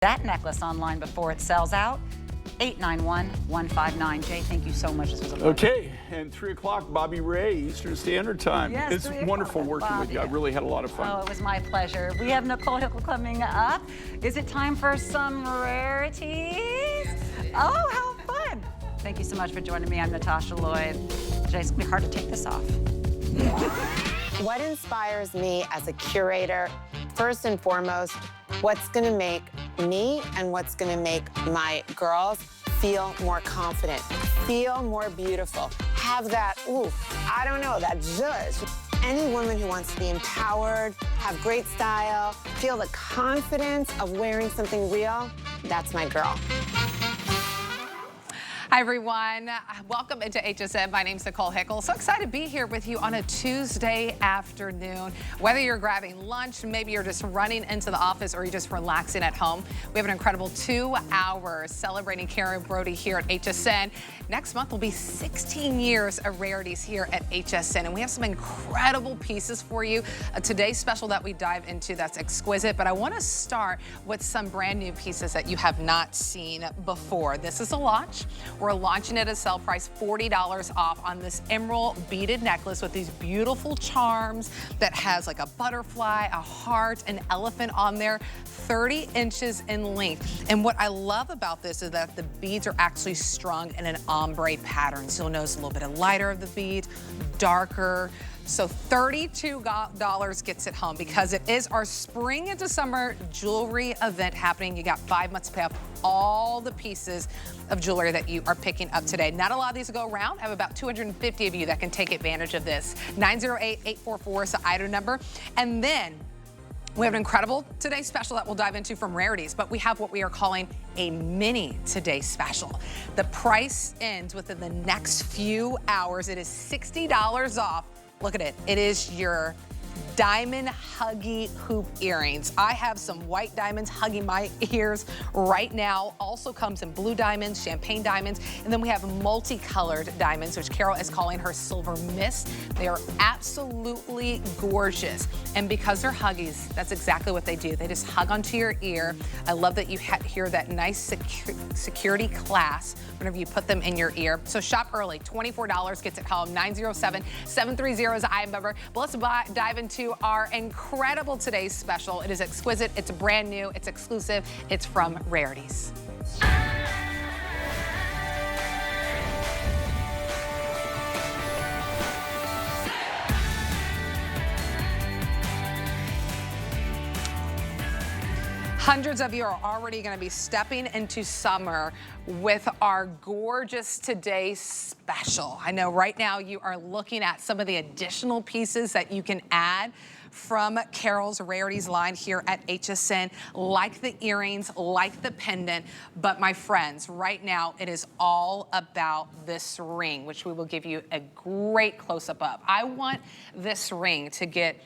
that necklace online before it sells out. 891-159. Jay, thank you so much. This was a pleasure. Okay, and 3 o'clock, Bobby Ray, Eastern Standard Time. Yes, it's wonderful working with you. I really had a lot of fun. Oh, it was my pleasure. We have Nicole Hickle coming up. Is it time for some rarities? Yes, oh, how fun. Thank you so much for joining me. I'm Natasha Lloyd. Jay, it's going to be hard to take this off. What inspires me as a curator, first and foremost, what's going to make me and what's going to make my girls feel more confident, feel more beautiful, have that, I don't know, that zhuzh. Any woman who wants to be empowered, have great style, feel the confidence of wearing something real, that's my girl. Hi, everyone. Welcome into HSN. My name's Nicole Hickle. So excited to be here with you on a Tuesday afternoon. Whether you're grabbing lunch, maybe you're just running into the office, or you're just relaxing at home, we have an incredible 2 hours celebrating Carol Brody here at HSN. Next month will be 16 years of Rarities here at HSN, and we have some incredible pieces for you. Today's special that we dive into that's exquisite, but I want to start with some brand new pieces that you have not seen before. This is a launch. We're launching it at a sale price $40 off on this emerald beaded necklace with these beautiful charms that has like a butterfly, a heart, an elephant on there, 30 inches in length. And what I love about this is that the beads are actually strung in an ombre pattern. So you'll notice a little bit of lighter of the beads, darker. So $32 gets it home because it is our spring into summer jewelry event happening. You got 5 months to pay off all the pieces of jewelry that you are picking up today. Not a lot of these to go around. I have about 250 of you that can take advantage of this. 908-844 is the item number. And then we have an incredible Today Special that we'll dive into from Rarities, but we have what we are calling a mini Today Special. The price ends within the next few hours. It is $60 off. Look at it. It is your diamond huggy hoop earrings. I have some white diamonds hugging my ears right now. Also comes in blue diamonds, champagne diamonds, and then we have multicolored diamonds, which Carol is calling her silver mist. They are absolutely gorgeous. And because they're huggies, that's exactly what they do. They just hug onto your ear. I love that you hear that nice security class whenever you put them in your ear. So shop early. $24 gets it home. 907-730 is the item number. But let's dive into our incredible Today's Special. It is exquisite, it's brand new, it's exclusive, it's from Rarities. Hundreds of you are already going to be stepping into summer with our gorgeous Today Special. I know right now you are looking at some of the additional pieces that you can add from Carol's Rarities line here at HSN, like the earrings, like the pendant. But my friends, right now it is all about this ring, which we will give you a great close-up of. I want this ring to get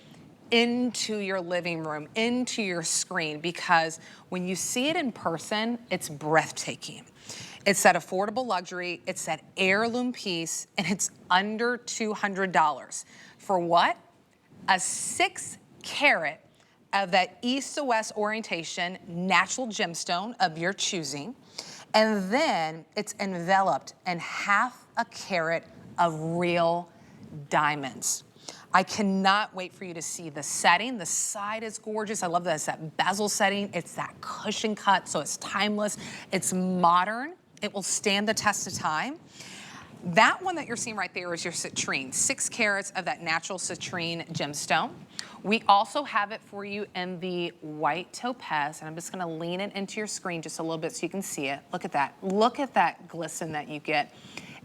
into your living room, into your screen, because when you see it in person, it's breathtaking. It's that affordable luxury, it's that heirloom piece, and it's under $200. For what? A 6 carat of that east to west orientation natural gemstone of your choosing, and then it's enveloped in half a carat of real diamonds. I cannot wait for you to see the setting. The side is gorgeous. I love that it's that bezel setting. It's that cushion cut, so it's timeless. It's modern. It will stand the test of time. That one that you're seeing right there is your citrine, 6 carats of that natural citrine gemstone. We also have it for you in the white topaz, and I'm just gonna lean it into your screen just a little bit so you can see it. Look at that. Look at that glisten that you get.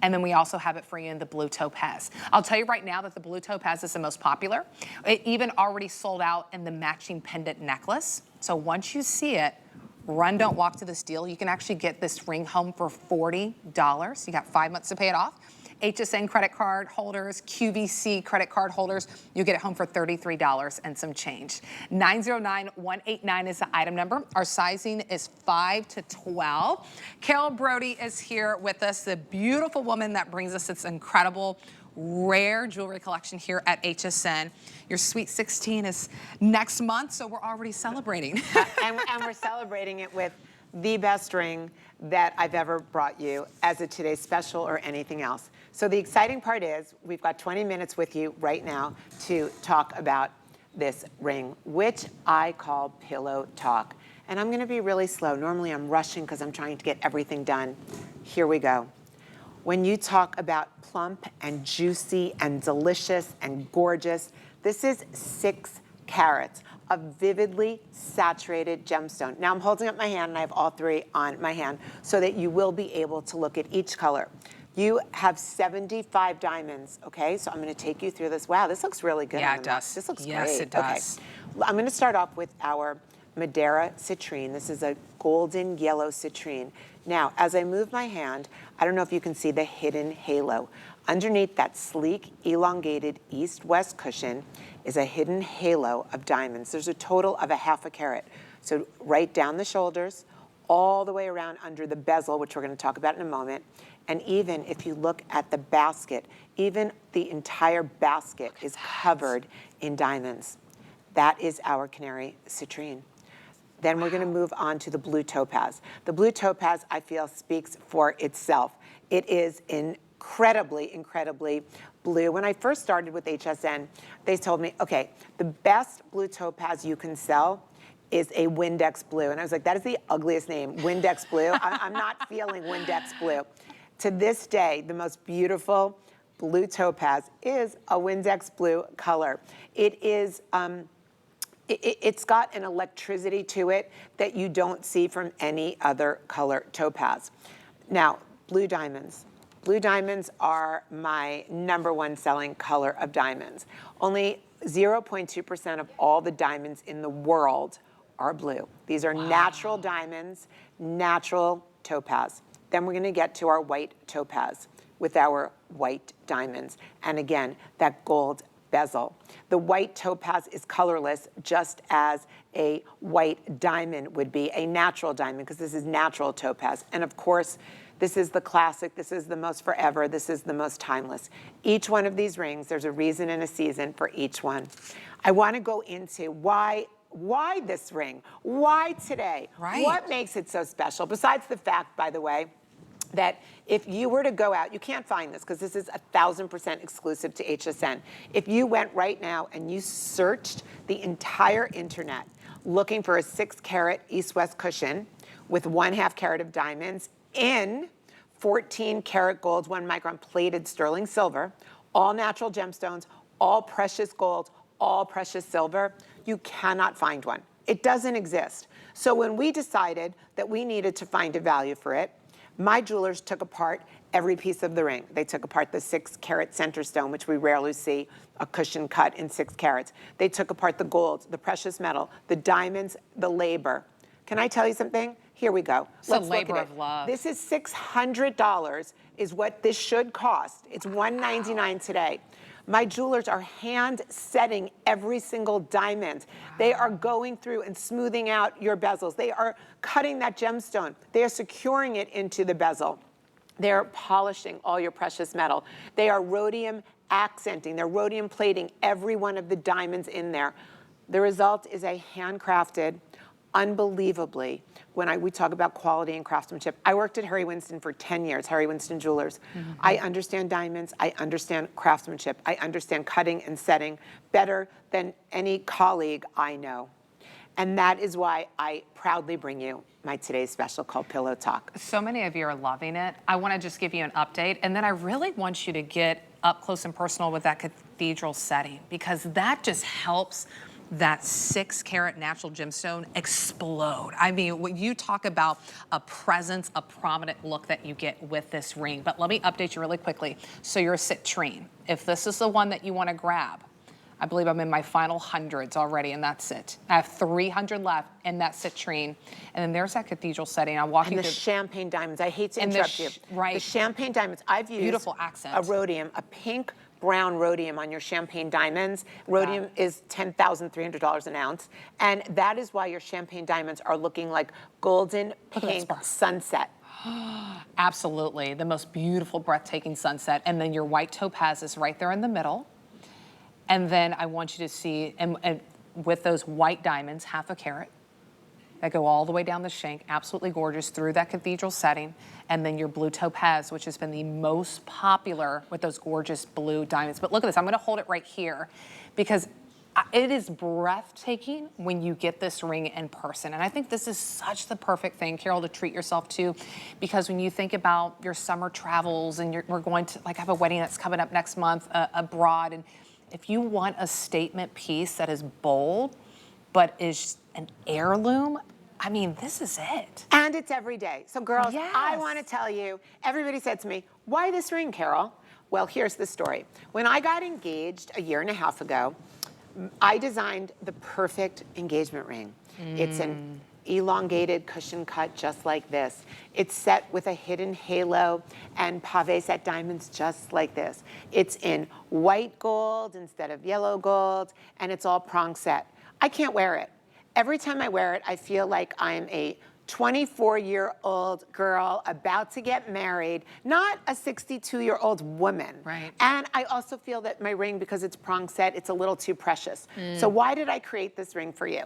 And then we also have it for you in the blue topaz. I'll tell you right now that the blue topaz is the most popular. It even already sold out in the matching pendant necklace. So once you see it, run, don't walk to this deal. You can actually get this ring home for $40. You got 5 months to pay it off. HSN credit card holders, QVC credit card holders, you get it home for $33 and some change. 909-189 is the item number. Our sizing is 5 to 12. Carol Brody is here with us, the beautiful woman that brings us this incredible rare jewelry collection here at HSN. Your Sweet 16 is next month, so we're already celebrating. and we're celebrating it with the best ring that I've ever brought you as a today's special or anything else. So the exciting part is we've got 20 minutes with you right now to talk about this ring, which I call Pillow Talk. And I'm gonna be really slow. Normally I'm rushing because I'm trying to get everything done. Here we go. When you talk about plump and juicy and delicious and gorgeous, this is 6 carats of vividly saturated gemstone. Now I'm holding up my hand and I have all 3 on my hand so that you will be able to look at each color. You have 75 diamonds, okay? So I'm gonna take you through this. Wow, this looks really good. Yeah, on it the mouth. does. This looks great. Yes, it does. Okay. I'm gonna start off with our Madeira citrine. This is a golden yellow citrine. Now, as I move my hand, I don't know if you can see the hidden halo. Underneath that sleek, elongated east-west cushion is a hidden halo of diamonds. There's a total of a ½ a carat. So right down the shoulders, all the way around under the bezel, which we're gonna talk about in a moment. And even if you look at the basket, even the entire basket is covered in diamonds. That is our canary citrine. Then we're gonna move on to the blue topaz. The blue topaz, I feel, speaks for itself. It is incredibly, incredibly blue. When I first started with HSN, they told me, okay, the best blue topaz you can sell is a Windex blue. And I was like, that is the ugliest name, Windex blue. I'm not feeling Windex blue. To this day, the most beautiful blue topaz is a Windex blue color. It is, it's got an electricity to it that you don't see from any other color topaz. Now, blue diamonds. Blue diamonds are my #1 selling color of diamonds. Only 0.2% of all the diamonds in the world are blue. These are natural diamonds, natural topaz. Then we're gonna get to our white topaz with our white diamonds. And again, that gold bezel. The white topaz is colorless, just as a white diamond would be, a natural diamond, because this is natural topaz. And of course, this is the classic, this is the most forever, this is the most timeless. Each one of these rings, there's a reason and a season for each one. I wanna go into why this ring? Why today? Right. What makes it so special? Besides the fact, by the way, that if you were to go out, you can't find this because this is 1000% exclusive to HSN. If you went right now and you searched the entire internet looking for a 6 carat east-west cushion with 1/2 carat of diamonds in 14 karat gold, 1 micron plated sterling silver, all natural gemstones, all precious gold, all precious silver, you cannot find one. It doesn't exist. So when we decided that we needed to find a value for it, my jewelers took apart every piece of the ring. They took apart the 6 carat center stone, which we rarely see a cushion cut in 6 carats. They took apart the gold, the precious metal, the diamonds, the labor. Can I tell you something? Here we go. It's a labor of love. This is $600 is what this should cost. It's $199 today. My jewelers are hand setting every single diamond. They are going through and smoothing out your bezels. They are cutting that gemstone. They are securing it into the bezel. They're polishing all your precious metal. They are rhodium accenting. They're rhodium plating every one of the diamonds in there. The result is a handcrafted, unbelievably, when we talk about quality and craftsmanship. I worked at Harry Winston for 10 years, Harry Winston Jewelers. I understand diamonds, I understand craftsmanship, I understand cutting and setting better than any colleague I know. And that is why I proudly bring you my today's special called Pillow Talk. So many of you are loving it. I want to just give you an update, and then I really want you to get up close and personal with that cathedral setting, because that just helps that 6 carat natural gemstone explode. I mean, when you talk about a presence, a prominent look that you get with this ring. But let me update you really quickly. So you're a citrine. If this is the one that you want to grab, I believe I'm in my final hundreds already, and that's it. I have 300 left in that citrine. And then there's that cathedral setting. I'm walking and the through champagne diamonds. I hate to interrupt you. Right. The champagne diamonds. I've used Beautiful accent. a rhodium, a pink brown rhodium on your champagne diamonds. Rhodium is $10,300 an ounce. And that is why your champagne diamonds are looking like golden pink sunset. Absolutely. The most beautiful, breathtaking sunset. And then your white topaz is right there in the middle. And then I want you to see, and with those white diamonds, 1/2 carat, that go all the way down the shank, absolutely gorgeous through that cathedral setting. And then your blue topaz, which has been the most popular with those gorgeous blue diamonds. But look at this, I'm gonna hold it right here because it is breathtaking when you get this ring in person. And I think this is such the perfect thing, Carol, to treat yourself to, because when you think about your summer travels and we're going to like have a wedding that's coming up next month abroad. And if you want a statement piece that is bold, but is an heirloom, I mean, this is it. And it's every day. So girls, Yes. I want to tell you, everybody said to me, why this ring, Carol? Well, here's the story. When I got engaged a 1.5 years ago, I designed the perfect engagement ring. It's an elongated cushion cut just like this. It's set with a hidden halo and pave set diamonds just like this. It's in white gold instead of yellow gold, and it's all prong set. I can't wear it. Every time I wear it, I feel like I'm a 24-year-old girl about to get married, not a 62-year-old woman. Right. And I also feel that my ring, because it's prong set, it's a little too precious. So why did I create this ring for you?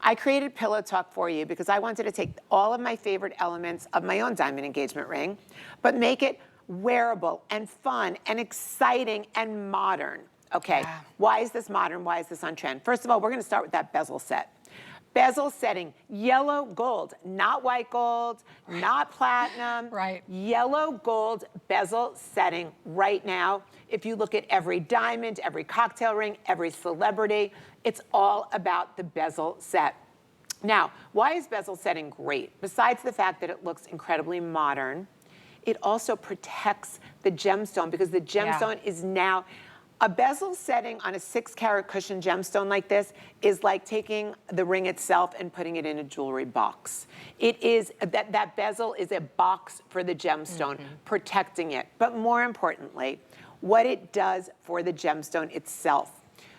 I created Pillow Talk for you because I wanted to take all of my favorite elements of my own diamond engagement ring, but make it wearable and fun and exciting and modern. Okay, Why is this modern? Why is this on trend? First of all, we're gonna start with that bezel set. Bezel setting, yellow gold, not white gold, not platinum. Right. Yellow gold bezel setting right now. If you look at every diamond, every cocktail ring, every celebrity, it's all about the bezel set. Now, why is bezel setting great? Besides the fact that it looks incredibly modern, it also protects the gemstone because the gemstone is now, a bezel setting on a 6-carat cushion gemstone like this is like taking the ring itself and putting it in a jewelry box. It is, that bezel is a box for the gemstone, protecting it. But more importantly, what it does for the gemstone itself.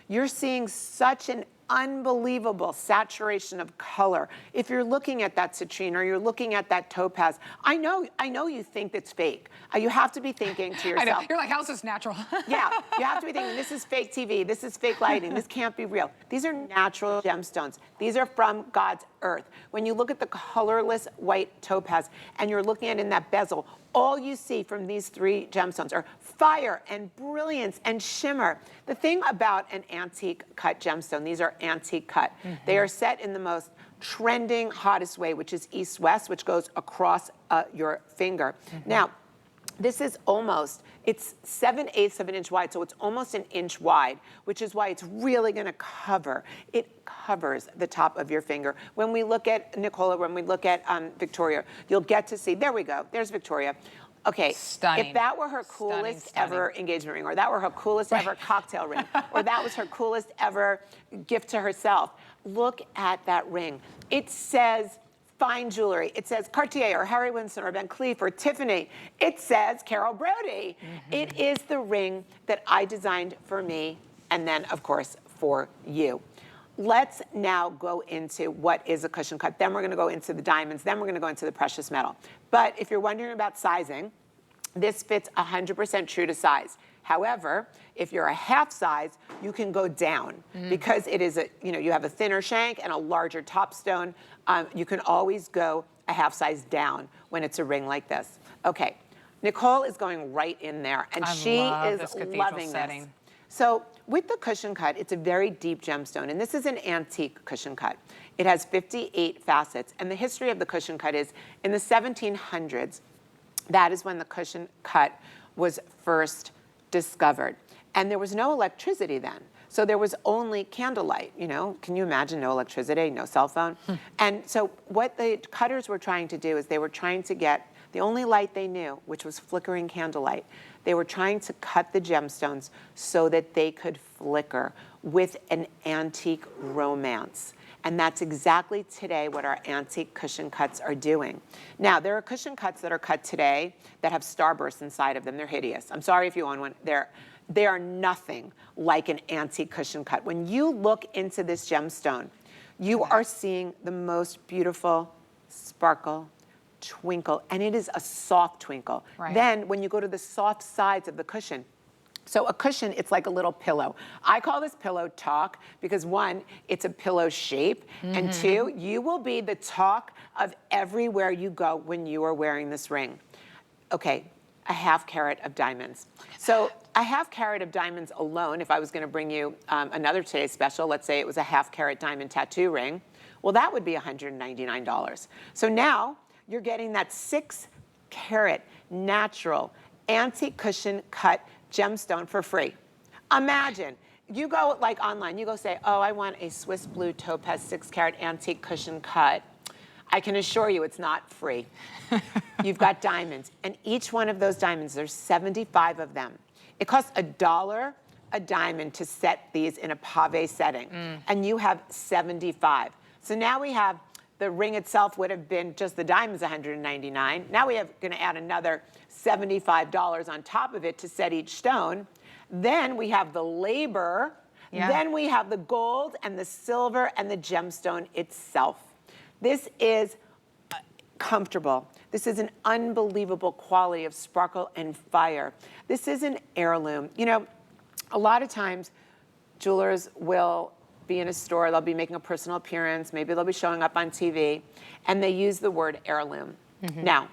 You're seeing such an unbelievable saturation of color. If you're looking at that citrine or you're looking at that topaz, I know you think it's fake. You have to be thinking to yourself. I know. You're like, how's this natural? Yeah, you have to be thinking, this is fake TV, this is fake lighting, this can't be real. These are natural gemstones. These are from God's earth. When you look at the colorless white topaz and you're looking at it in that bezel, all you see from these 3 gemstones are fire and brilliance and shimmer. The thing about an antique cut gemstone, these are antique cut. They are set in the most trending, hottest way, which is east-west, which goes across your finger. Now, this is almost, it's 7/8 of an inch wide, so it's almost an inch wide, which is why it's really gonna cover. It covers the top of your finger. When we look at Nicola, when we look at Victoria, you'll get to see, there we go, there's Victoria. Okay, Stunning. if that were her coolest ever engagement ring, or that were her coolest ever cocktail ring, or that was her coolest ever gift to herself, look at that ring. It says fine jewelry. It says Cartier or Harry Winston or Van Cleef or Tiffany. It says Carol Brody. It is the ring that I designed for me and then, of course, for you. Let's now go into what is a cushion cut. Then we're going to go into the diamonds. Then we're going to go into the precious metal. But if you're wondering about sizing, this fits 100% true to size. However, if you're a half size, you can go down because it is you have a thinner shank and a larger top stone. You can always go a half size down when it's a ring like this. Okay, Nicole is going right in there, and she is loving this. So with the cushion cut, it's a very deep gemstone, and this is an antique cushion cut. It has 58 facets, and the history of the cushion cut is in the 1700s, that is when the cushion cut was first discovered. And there was no electricity then. So there was only candlelight, Can you imagine no electricity, no cell phone? And so what the cutters were trying to do is they were trying to get the only light they knew, which was flickering candlelight. They were trying to cut the gemstones so that they could flicker with an antique romance. And that's exactly today what our antique cushion cuts are doing. Now, there are cushion cuts that are cut today that have starbursts inside of them. They're hideous. I'm sorry if you own one. They are nothing like an antique cushion cut. When you look into this gemstone, you are seeing the most beautiful sparkle, twinkle, and it is a soft twinkle. Right. Then when you go to the soft sides of the cushion, so a cushion, it's like a little pillow. I call this pillow talk because one, it's a pillow shape, and two, you will be the talk of everywhere you go when you are wearing this ring. Okay, a half carat of diamonds. So a half carat of diamonds alone, if I was gonna bring you another today's special, let's say it was a half carat diamond tattoo ring, well, that would be $199. So now you're getting that 6 carat natural anti-cushion cut gemstone for free. Imagine, you go like online, you go say, oh, I want a Swiss blue topaz 6 carat antique cushion cut. I can assure you it's not free. You've got diamonds, and each one of those diamonds, there's 75 of them. It costs $1 a diamond to set these in a pave setting, and you have 75. So now we have, the ring itself would have been just the diamonds $199. Now we have gonna add another $75 on top of it to set each stone. Then we have the labor, then we have the gold and the silver and the gemstone itself. This is comfortable. This is an unbelievable quality of sparkle and fire. This is an heirloom. You know, a lot of times jewelers will be in a store, they'll be making a personal appearance, maybe they'll be showing up on TV, and they use the word heirloom. Now,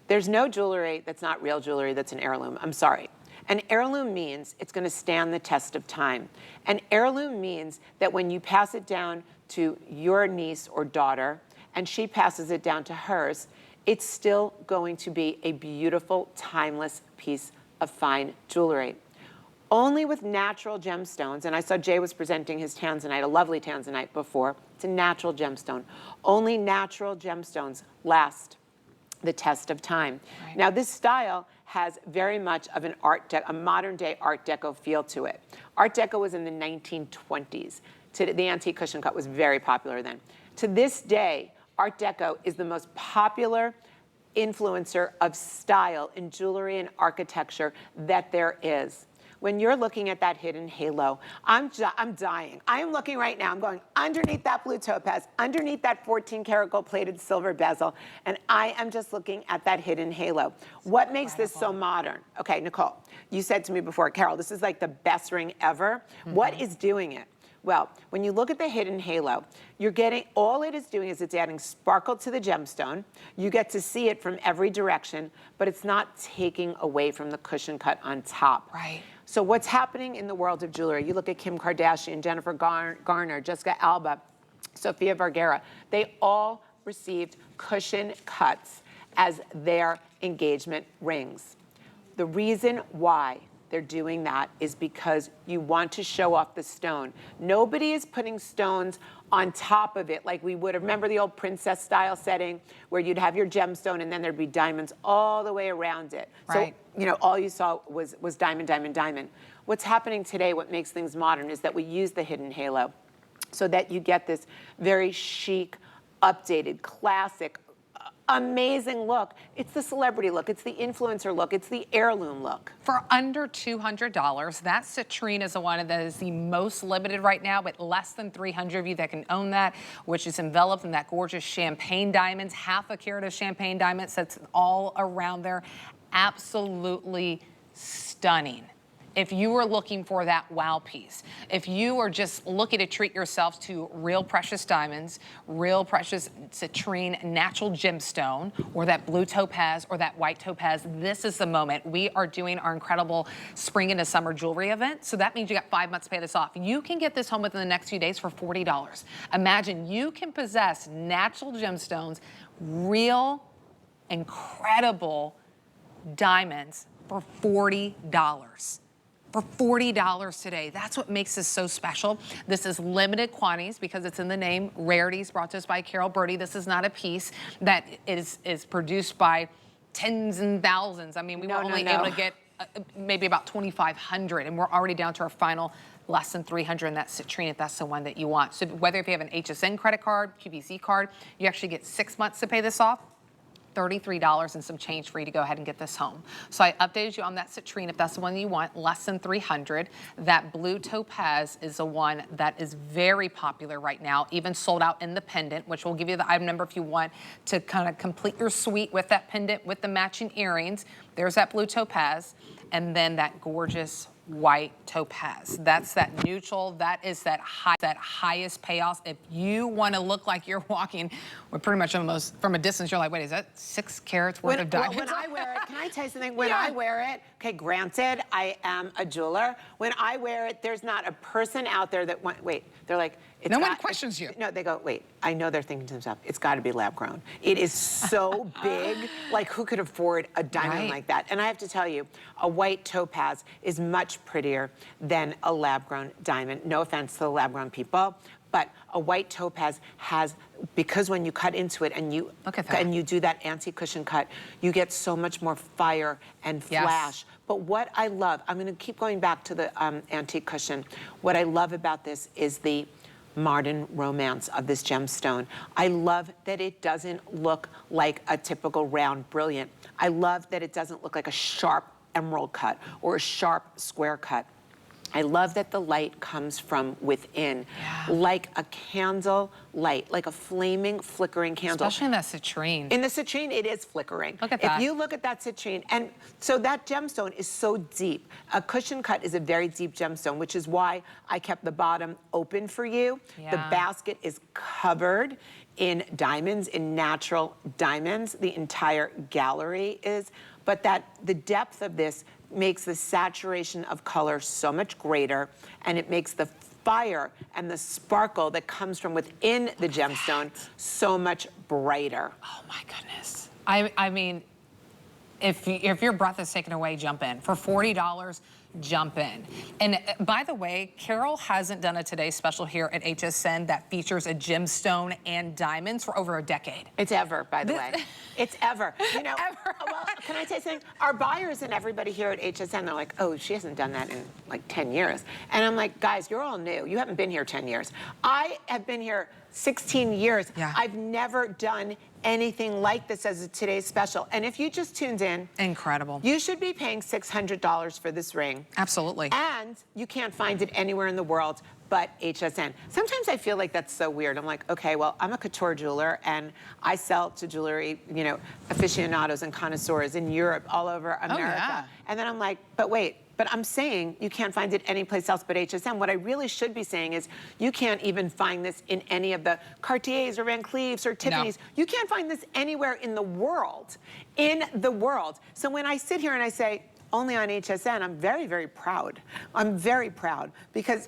there's no jewelry that's not real jewelry that's an heirloom. I'm sorry. An heirloom means it's going to stand the test of time. An heirloom means that when you pass it down to your niece or daughter, and she passes it down to hers, it's still going to be a beautiful, timeless piece of fine jewelry. Only with natural gemstones, and I saw Jay was presenting his tanzanite, a lovely tanzanite before. It's a natural gemstone. Only natural gemstones last the test of time. Now this style has very much of a modern day Art Deco feel to it. Art Deco was in the 1920s. The antique cushion cut was very popular then. To this day, Art Deco is the most popular influencer of style in jewelry and architecture that there is. When you're looking at that hidden halo, I'm dying. I am looking right now, I'm going underneath that blue topaz, underneath that 14 karat gold plated silver bezel, and I am just looking at that hidden halo. What makes this so modern? Okay, Nicole, you said to me before, Carol, this is like the best ring ever. What is doing it? Well, when you look at the hidden halo, you're getting, all it is doing is it's adding sparkle to the gemstone. You get to see it from every direction, but it's not taking away from the cushion cut on top. Right. So what's happening in the world of jewelry? You look at Kim Kardashian, Jennifer Garner, Jessica Alba, Sofia Vergara. They all received cushion cuts as their engagement rings. The reason why they're doing that is because you want to show off the stone. Nobody is putting stones on top of it like we would. Remember the old princess style setting where you'd have your gemstone and then there'd be diamonds all the way around it. Right. So, you know, all you saw was diamond, diamond, diamond. What's happening today, what makes things modern, is that we use the hidden halo so that you get this very chic, updated, classic, amazing look. It's the celebrity look, it's the influencer look, it's the heirloom look. For under $200, that citrine is the one that is the most limited right now, but less than 300 of you that can own that, which is enveloped in that gorgeous champagne diamonds, half a carat of champagne diamonds that's all around there. Absolutely stunning. If you are looking for that wow piece, if you are just looking to treat yourself to real precious diamonds, real precious citrine, natural gemstone, or that blue topaz or that white topaz, this is the moment. We are doing our incredible spring into summer jewelry event. So that means you got 5 months to pay this off. You can get this home within the next few days for $40. Imagine you can possess natural gemstones, real, incredible diamonds for $40. For $40 today. That's what makes this so special. This is limited quantities because it's in the name. Rarities, brought to us by Carol Birdie. This is not a piece that is produced by tens and thousands. I mean, we were only able to get maybe about 2,500, and we're already down to our final less than 300 in that citrine if that's the one that you want. So whether if you have an HSN credit card, QVC card, you actually get 6 months to pay this off. $33 and some change for you to go ahead and get this home. So I updated you on that citrine if that's the one you want, less than $300. That blue topaz is the one that is very popular right now, even sold out in the pendant, which will give you the item number if you want to kind of complete your suite with that pendant with the matching earrings. There's that blue topaz, and then that gorgeous white topaz. That's that neutral. That is that highest payoff. If you want to look like you're walking with pretty much almost from a distance, you're like, wait, is that 6 carats worth of diamonds? When I wear it, can I tell you something? When I wear it, okay, granted, I am a jeweler. When I wear it, there's not a person out there that they're like, no one questions you. No, they go, wait, I know they're thinking to themselves, it's got to be lab grown. It is so big, like who could afford a diamond like that? And I have to tell you, a white topaz is much prettier than a lab grown diamond. No offense to the lab grown people, but a white topaz has, because when you cut into it and you do that anti-cushion cut, you get so much more fire and flash. But what I love, I'm going to keep going back to the antique cushion. What I love about this is the modern romance of this gemstone. I love that it doesn't look like a typical round brilliant. I love that it doesn't look like a sharp emerald cut or a sharp square cut. I love that the light comes from within, like a candle light, like a flaming, flickering candle. Especially in that citrine. In the citrine, it is flickering. Look at that. If you look at that citrine, and so that gemstone is so deep. A cushion cut is a very deep gemstone, which is why I kept the bottom open for you. The basket is covered in diamonds, in natural diamonds. The entire gallery is. But the depth of this makes the saturation of color so much greater, and it makes the fire and the sparkle that comes from within the gemstone so much brighter. Oh my goodness. I mean, if your breath is taken away, jump in. For $40, jump in. And by the way, Carol hasn't done a Today Special here at HSN that features a gemstone and diamonds for over a decade. It's ever, by the way. It's ever. You know, well, can I say something? Our buyers and everybody here at HSN, they're like, oh, she hasn't done that in like 10 years. And I'm like, guys, you're all new. You haven't been here 10 years. I have been here 16 years. I've never done anything like this as a Today's Special. And if you just tuned in, incredible. You should be paying $600 for this ring. Absolutely. And you can't find it anywhere in the world but HSN. Sometimes I feel like that's so weird. I'm like, okay, well, I'm a couture jeweler and I sell to jewelry, you know, aficionados and connoisseurs in Europe, all over America. And then I'm like, but wait, but I'm saying you can't find it anyplace else but HSN. What I really should be saying is you can't even find this in any of the Cartiers or Van Cleefs or Tiffany's. You can't find this anywhere in the world. In the world. So when I sit here and I say, only on HSN, I'm very, very proud. I'm very proud because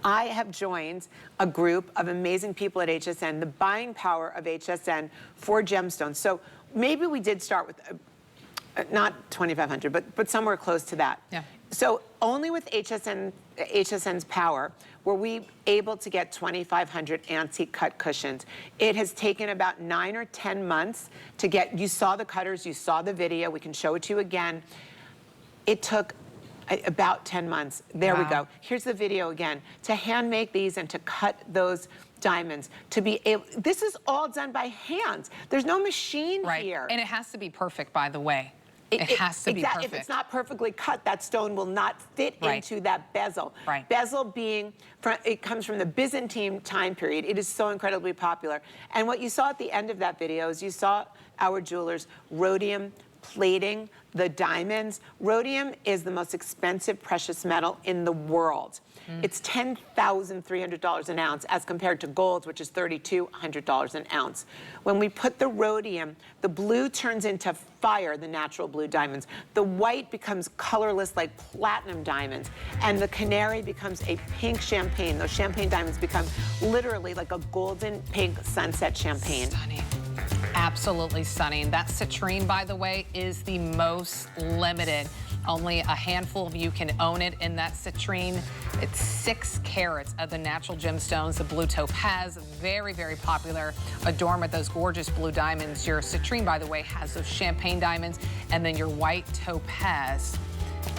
I have joined a group of amazing people at HSN, the buying power of HSN for gemstones. So maybe we did start with not 2,500, but somewhere close to that. So only with HSN's power were we able to get 2,500 antique cut cushions. It has taken about 9 or 10 months to get, you saw the cutters, you saw the video, we can show it to you again. It took about 10 months. There we go. Here's the video again. To hand make these and to cut those diamonds, to be able, this is all done by hand. There's no machine here. And it has to be perfect, by the way. It has to be perfect. If it's not perfectly cut, that stone will not fit into that bezel. Bezel being, it comes from the Byzantine time period. It is so incredibly popular. And what you saw at the end of that video is you saw our jewelers rhodium plating the diamonds. Rhodium is the most expensive precious metal in the world. It's $10,300 an ounce as compared to gold, which is $3,200 an ounce. When we put the rhodium, the blue turns into fire, the natural blue diamonds. The white becomes colorless like platinum diamonds. And the canary becomes a pink champagne. Those champagne diamonds become literally like a golden pink sunset champagne. Stunning. Absolutely stunning. That citrine, by the way, is the most limited. Only a handful of you can own it in that citrine. It's 6 carats of the natural gemstones. The blue topaz, very, very popular. Adorned with those gorgeous blue diamonds. Your citrine, by the way, has those champagne diamonds. And then your white topaz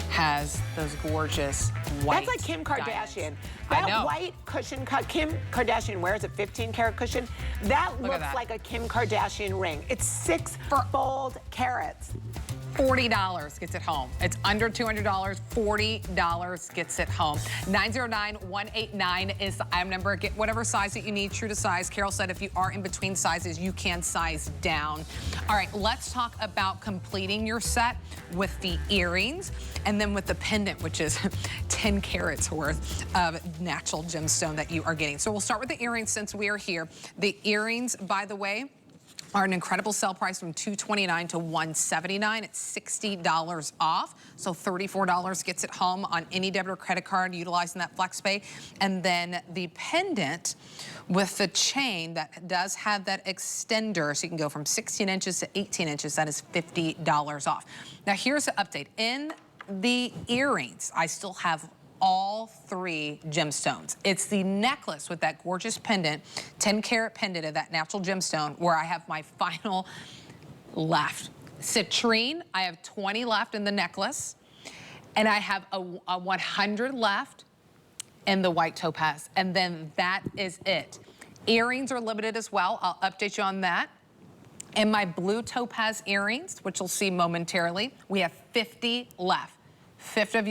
has those gorgeous white. That's like Kim Kardashian. I know. That white cushion cut Kim Kardashian wears, a 15-carat cushion. That Look at looks that. like a Kim Kardashian ring. It's 6 bold carats. $40 gets it home. It's under $200, $40 gets it home. 909-189 is the item number. Get whatever size that you need, true to size. Carol said if you are in between sizes, you can size down. All right, let's talk about completing your set with the earrings and then with the pendant, which is 10 carats worth of natural gemstone that you are getting. So we'll start with the earrings since we are here. The earrings, by the way, are an incredible sale price from $229 to $179. It's $60 off, so $34 gets it home on any debit or credit card utilizing that FlexPay. And then the pendant with the chain that does have that extender, so you can go from 16 inches to 18 inches, that is $50 off. Now here's the update. In the earrings, I still have all 3 gemstones. It's the necklace with that gorgeous pendant, 10-carat pendant of that natural gemstone, where I have my final left. Citrine, I have 20 left in the necklace, and I have a 100 left in the white topaz, and then that is it. Earrings are limited as well. I'll update you on that. And my blue topaz earrings, which you'll see momentarily, we have 50 left. 50 of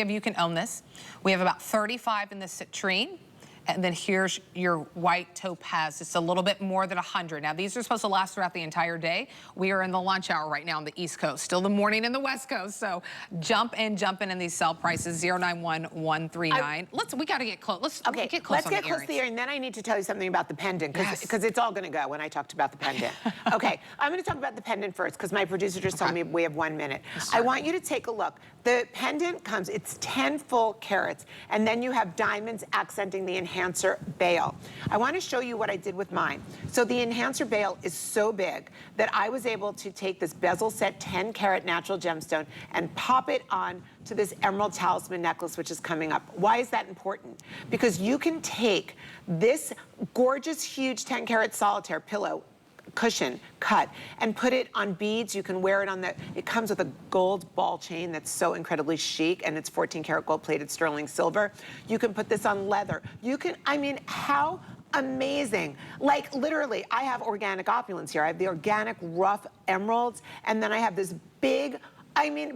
you can own this. We have about 35 in the citrine. And then here's your white topaz. It's a little bit more than 100. Now, these are supposed to last throughout the entire day. We are in the lunch hour right now on the East Coast. Still the morning in the West Coast. So jump in these sale prices, 091139. We got to get close. Let's get close to the earring. And then I need to tell you something about the pendant, because it's all going to go when I talked about the pendant. Okay, I'm going to talk about the pendant first, because my producer just told me we have 1 minute. I want you to take a look. The pendant comes, it's 10 full carats, and then you have diamonds accenting the enhancer bail. I want to show you what I did with mine. So the enhancer bail is so big that I was able to take this bezel set 10-carat natural gemstone and pop it on to this emerald talisman necklace, which is coming up. Why is that important? Because you can take this gorgeous, huge 10-carat solitaire pillow cushion cut and put it on beads. You can wear it on it comes with a gold ball chain that's so incredibly chic, and it's 14-karat gold plated sterling silver. You can put this on leather. You can, I mean, how amazing. Like literally, I have organic opulence here. I have the organic rough emeralds, and then I have this big,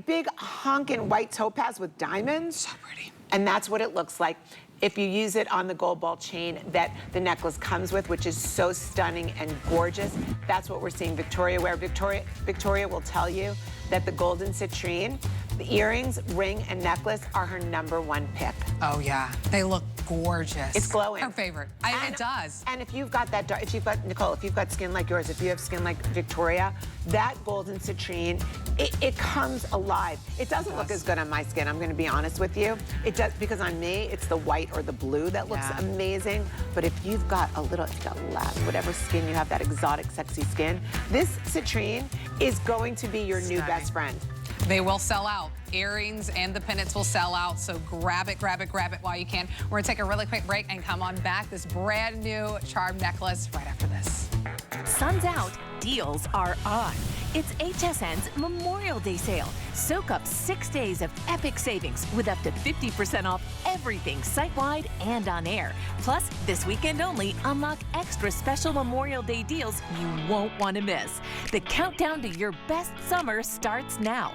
big honkin' white topaz with diamonds. So pretty. And that's what it looks like if you use it on the gold ball chain that the necklace comes with, which is so stunning and gorgeous. That's what we're seeing Victoria wear. Victoria will tell you that the golden citrine, the earrings, ring, and necklace are her #1 pick. Oh yeah, they look gorgeous. It's glowing. Her favorite. It does. And if you've got that, Nicole, if you've got skin like yours, if you have skin like Victoria, that golden citrine, it comes alive. It doesn't look as good on my skin, I'm gonna be honest with you. It does, because on me, it's the white or the blue that looks amazing. But if you've got whatever skin you have, that exotic, sexy skin, this citrine is going to be your new best friend. They will sell out. Earrings and the pendants will sell out, so grab it while you can. We're gonna take a really quick break and come on back. This brand new charm necklace right after this. Sun's out, deals are on. It's HSN's Memorial Day sale. Soak up 6 days of epic savings with up to 50% off everything site-wide and on air. Plus, this weekend only, unlock extra special Memorial Day deals you won't want to miss. The countdown to your best summer starts now.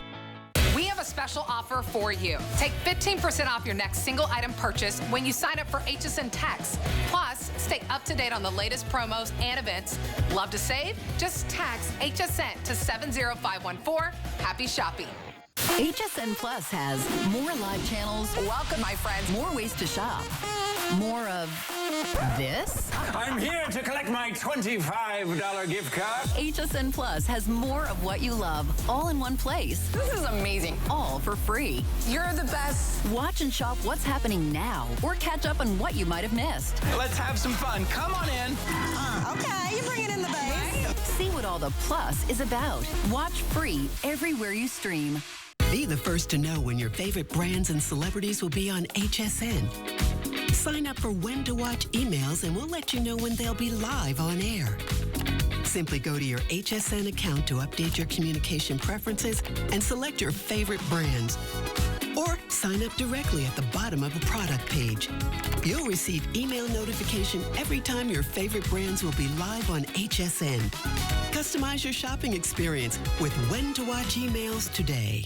We have a special offer for you. Take 15% off your next single item purchase when you sign up for HSN Text. Plus, stay up to date on the latest promos and events. Love to save? Just text HSN to 70514. Happy shopping. HSN Plus has more live channels. Welcome, my friends. More ways to shop. More of this. I'm here to collect my $25 gift card. HSN Plus has more of what you love, all in one place. This is amazing. All for free. You're the best. Watch and shop what's happening now, or catch up on what you might have missed. Let's have some fun. Come on in. Okay, you bring it in the base. See what all the Plus is about. Watch free everywhere you stream. Be the first to know when your favorite brands and celebrities will be on HSN. Sign up for when to watch emails and we'll let you know when they'll be live on air. Simply go to your HSN account to update your communication preferences and select your favorite brands. Or sign up directly at the bottom of a product page. You'll receive email notification every time your favorite brands will be live on HSN. Customize your shopping experience with When to Watch emails today.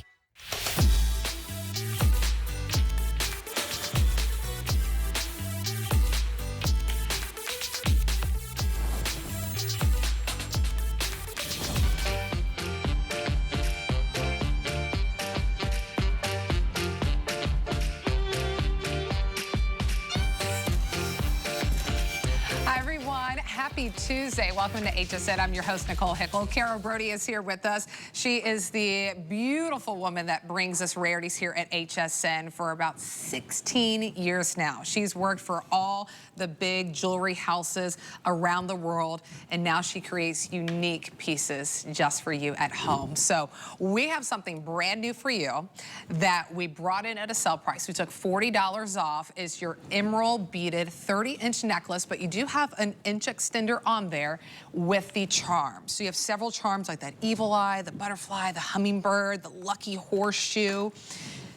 Happy Tuesday. Welcome to HSN. I'm your host, Nicole Hickle. Carol Brody is here with us. She is the beautiful woman that brings us Rarities here at HSN for about 16 years now. She's worked for all the big jewelry houses around the world, and now she creates unique pieces just for you at home. So we have something brand new for you that we brought in at a sale price. We took $40 off. It's your emerald beaded 30-inch necklace, but you do have an inch extender on there with the charms. So you have several charms like that evil eye, the butterfly, the hummingbird, the lucky horseshoe.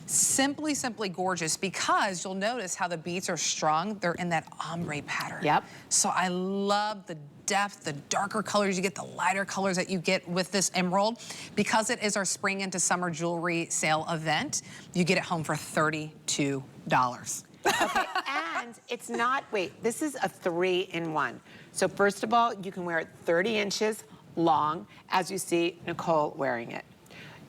Simply, simply gorgeous, because you'll notice how the beads are strung. They're in that ombre pattern. Yep. So I love the depth, the darker colors you get, the lighter colors that you get with this emerald. Because it is our spring into summer jewelry sale event, you get it home for $32. Okay, and it's not, wait, this is a 3-in-1. So first of all, you can wear it 30 inches long, as you see Nicole wearing it.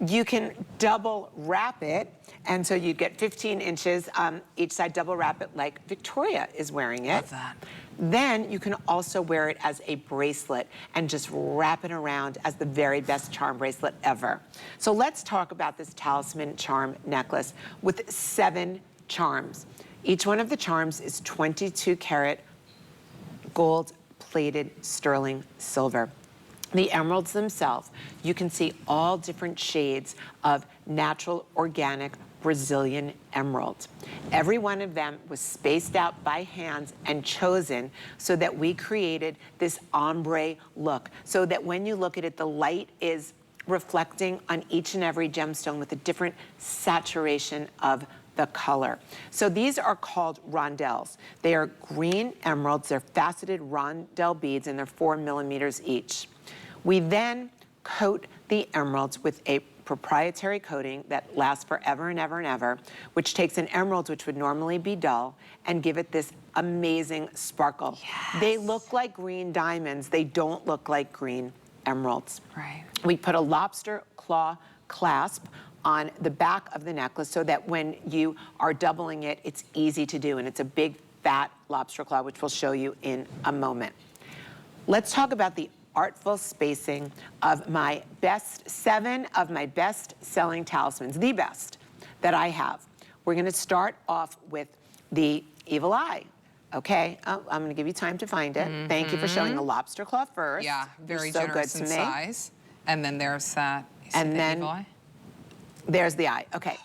You can double wrap it, and so you get 15 inches each side, double wrap it like Victoria is wearing it. Love that. Then you can also wear it as a bracelet and just wrap it around as the very best charm bracelet ever. So let's talk about this talisman charm necklace with 7 charms. Each one of the charms is 22 karat gold-plated sterling silver. The emeralds themselves, you can see all different shades of natural, organic, Brazilian emerald. Every one of them was spaced out by hands and chosen so that we created this ombre look, so that when you look at it, the light is reflecting on each and every gemstone with a different saturation of the color. So these are called rondelles. They are green emeralds. They're faceted rondelle beads, and they're 4 millimeters each. We then coat the emeralds with a proprietary coating that lasts forever and ever and ever, which takes an emerald, which would normally be dull, and give it this amazing sparkle. Yes. They look like green diamonds. They don't look like green emeralds. Right. We put a lobster claw clasp on the back of the necklace so that when you are doubling it, it's easy to do, and it's a big fat lobster claw, which we'll show you in a moment. Let's talk about the artful spacing of my best 7 of my best-selling talismans, the best that I have. We're gonna start off with the evil eye. Okay, I'm gonna give you time to find it. Thank you for showing the lobster claw first. Yeah, very so generous good in to me. size. And then there's that. You see And the then evil eye? There's the eye. Okay.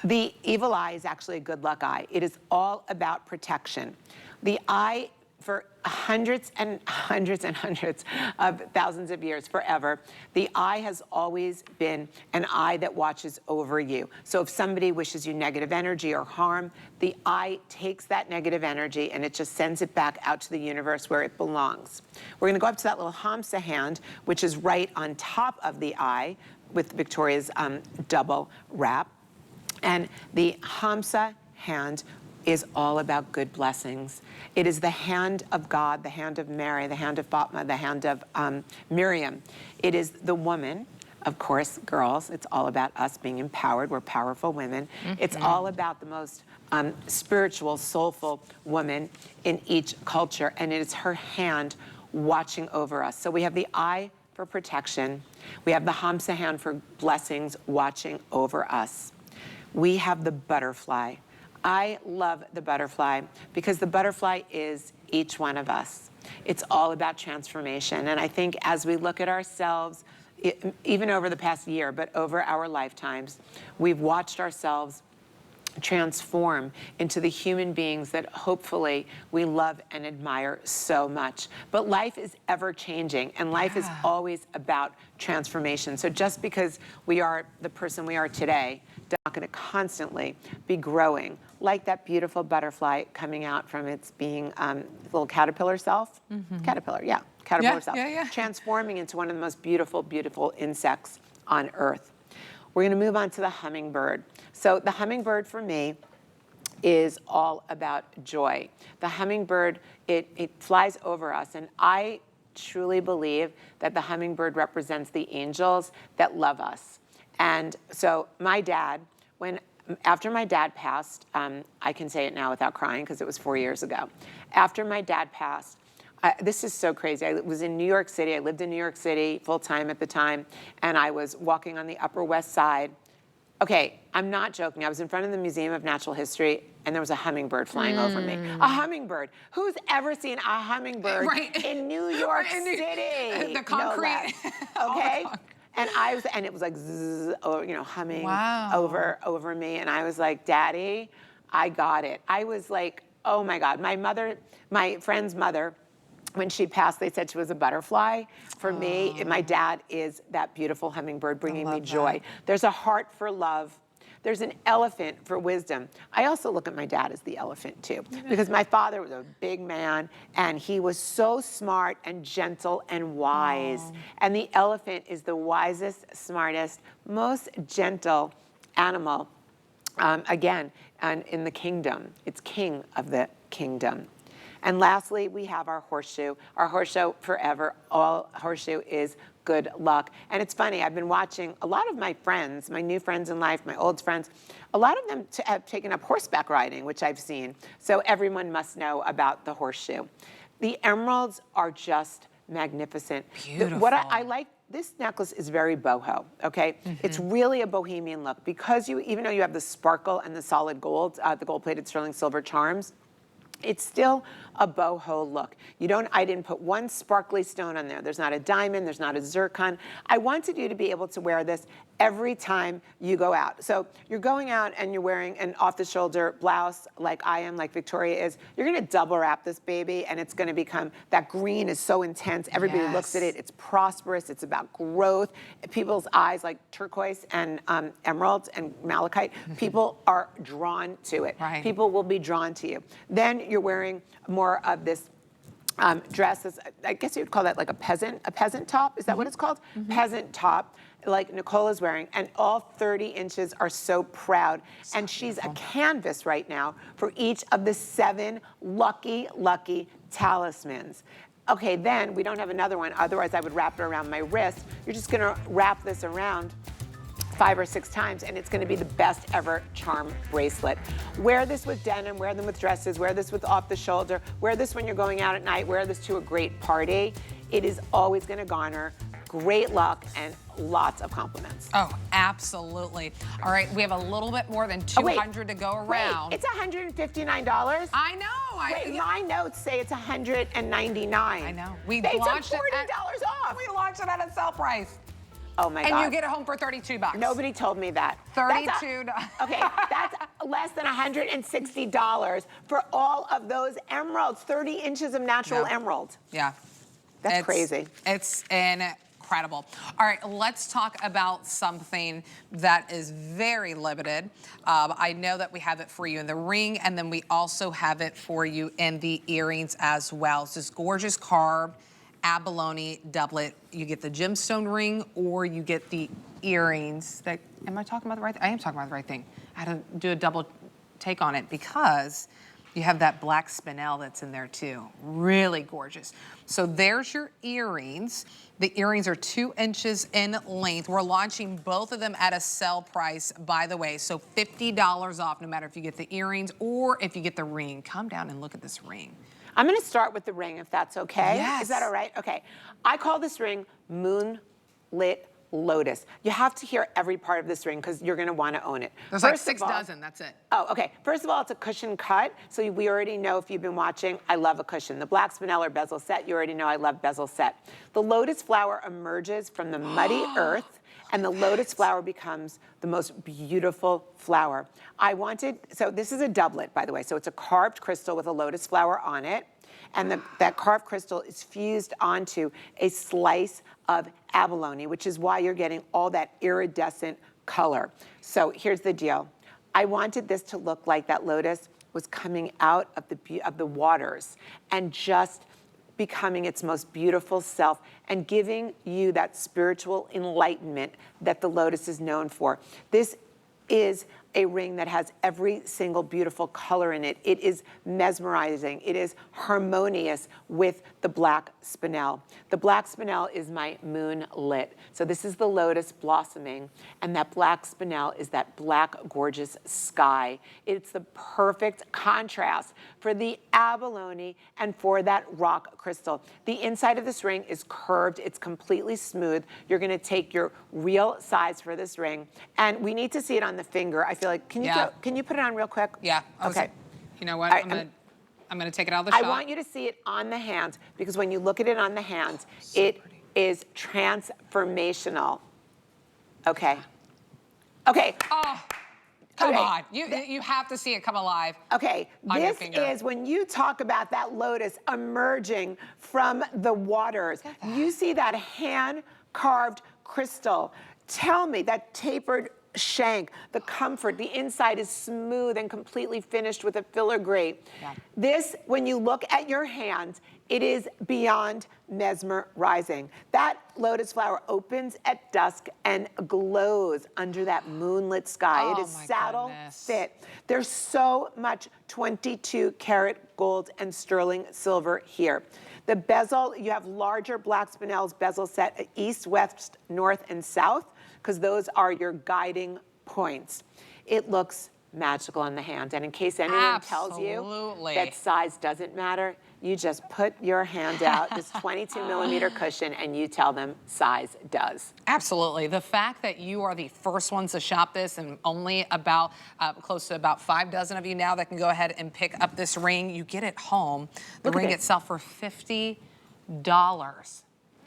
The evil eye is actually a good luck eye. It is all about protection. The eye, for hundreds and hundreds and hundreds of thousands of years, forever, the eye has always been an eye that watches over you. So if somebody wishes you negative energy or harm, the eye takes that negative energy and it just sends it back out to the universe where it belongs. We're gonna go up to that little Hamsa hand, which is right on top of the eye with Victoria's double wrap. And the Hamsa hand is all about good blessings. It is the hand of God, the hand of Mary, the hand of Fatma, the hand of Miriam. It is the woman, of course, girls. It's all about us being empowered. We're powerful women. It's all about the most spiritual, soulful woman in each culture, and it is her hand watching over us. So we have the eye for protection. We have the Hamsa hand for blessings watching over us. We have the butterfly. I love the butterfly because the butterfly is each one of us. It's all about transformation. And I think as we look at ourselves, even over the past year, but over our lifetimes, we've watched ourselves transform into the human beings that hopefully we love and admire so much. But life is ever changing, and life is always about transformation. So just because we are the person we are today, they're not going to constantly be growing like that beautiful butterfly coming out from its being little caterpillar self. Caterpillar self. Transforming into one of the most beautiful, beautiful insects on Earth. We're going to move on to the hummingbird. So the hummingbird for me is all about joy. The hummingbird, it flies over us, and I truly believe that the hummingbird represents the angels that love us. And so my dad, after my dad passed, I can say it now without crying because it was 4 years ago. After my dad passed, this is so crazy. I was in New York City. I lived in New York City full-time at the time, and I was walking on the Upper West Side. Okay, I'm not joking. I was in front of the Museum of Natural History, and there was a hummingbird flying over me. A hummingbird. Who's ever seen a hummingbird in New York City? The concrete. Okay? And it was like zzz, humming over me, and I was like, Daddy, I got it. I was like, oh my God. My friend's mother, when she passed, they said she was a butterfly. For me, my dad is that beautiful hummingbird bringing me joy. There's a heart for love. There's an elephant for wisdom. I also look at my dad as the elephant too, because my father was a big man, and he was so smart and gentle and wise. And the elephant is the wisest, smartest, most gentle animal, again, and in the kingdom. It's king of the kingdom. And lastly, we have our horseshoe. Our horseshoe forever, all horseshoe is good luck. And it's funny, I've been watching a lot of my friends, my new friends in life, my old friends, a lot of them have taken up horseback riding, which I've seen. So everyone must know about the horseshoe. The emeralds are just magnificent. Beautiful. What I like, this necklace is very boho, okay? It's really a bohemian look because even though you have the sparkle and the solid gold, the gold-plated sterling silver charms, it's still a boho look. I didn't put one sparkly stone on there. There's not a diamond, there's not a zircon. I wanted you to be able to wear this every time you go out. So you're going out and you're wearing an off-the-shoulder blouse like I am, like Victoria is. You're gonna double wrap this baby, and it's gonna become, that green is so intense. Everybody looks at it, it's prosperous, it's about growth. People's eyes, like turquoise and emeralds and malachite, people are drawn to it. People will be drawn to you. Then you're wearing more of this dress. I guess you would call that like a peasant top. Is that what it's called? Peasant top, like Nicole is wearing, and all 30 inches are so proud. And she's a canvas right now for each of the 7 lucky talismans. Okay, then we don't have another one. Otherwise, I would wrap it around my wrist. You're just gonna wrap this around 5 or 6 times, and it's gonna be the best ever charm bracelet. Wear this with denim, wear them with dresses, wear this with off the shoulder, wear this when you're going out at night, wear this to a great party. It is always gonna garner great luck and lots of compliments. Oh, absolutely. All right, we have a little bit more than 200 to go around. Wait, it's $159? I know. My notes say it's $199. I know. They took $40 off. We launched it at a sale price. Oh my God. And you get it home for $32. Nobody told me that. $32. Okay, that's less than $160 for all of those emeralds, 30 inches of natural emerald. Yeah. That's crazy. It's incredible. All right, let's talk about something that is very limited. I know that we have it for you in the ring, and then we also have it for you in the earrings as well. It's this gorgeous carved abalone doublet. You get the gemstone ring, or you get the earrings. Am I talking about the right thing? I am talking about the right thing. I had to do a double take on it because you have that black spinel that's in there too. Really gorgeous. So there's your earrings. The earrings are 2 inches in length. We're launching both of them at a sale price, by the way. So $50 off, no matter if you get the earrings or if you get the ring. Come down and look at this ring. I'm gonna start with the ring, if that's okay. Yes. Is that all right? Okay. I call this ring Moonlit Lotus. You have to hear every part of this ring because you're gonna wanna own it. There's like 6 dozen, that's it. Oh, okay. First of all, it's a cushion cut. So we already know, if you've been watching, I love a cushion. The black spinel or bezel set, you already know I love bezel set. The lotus flower emerges from the muddy earth, and the lotus flower becomes the most beautiful flower. So this is a doublet, by the way. So it's a carved crystal with a lotus flower on it. And that carved crystal is fused onto a slice of abalone, which is why you're getting all that iridescent color. So here's the deal. I wanted this to look like that lotus was coming out of the waters and just becoming its most beautiful self and giving you that spiritual enlightenment that the lotus is known for. This is a ring that has every single beautiful color in it. It is mesmerizing. It is harmonious with the black spinel. The black spinel is my moonlit. So this is the lotus blossoming, and that black spinel is that black, gorgeous sky. It's the perfect contrast for the abalone and for that rock crystal. The inside of this ring is curved. It's completely smooth. You're gonna take your real size for this ring, and we need to see it on the finger. I feel like, can you put it on real quick? Yeah. Okay. You know what? I'm gonna take it out of the shot. I want you to see it on the hands, because when you look at it on the hands, it is transformational. Okay. Okay. Oh, come on. You have to see it come alive. Okay, on your this finger. is when you talk about that lotus emerging from the waters. You see that hand-carved crystal. Tell me, that tapered shank, the comfort, the inside is smooth and completely finished with a filigree. Yeah. This, when you look at your hands, it is beyond mesmerizing. That lotus flower opens at dusk and glows under that moonlit sky. Oh, it is saddle fit. There's so much 22 karat gold and sterling silver here. The bezel, you have larger black spinels bezel set east, west, north, and south, because those are your guiding points. It looks magical on the hand. And in case anyone tells you that size doesn't matter, you just put your hand out, this 22 millimeter cushion, and you tell them size does. Absolutely. The fact that you are the first ones to shop this, and only about close to about 5 dozen of you now that can go ahead and pick up this ring. You get it home, the ring itself, for $50.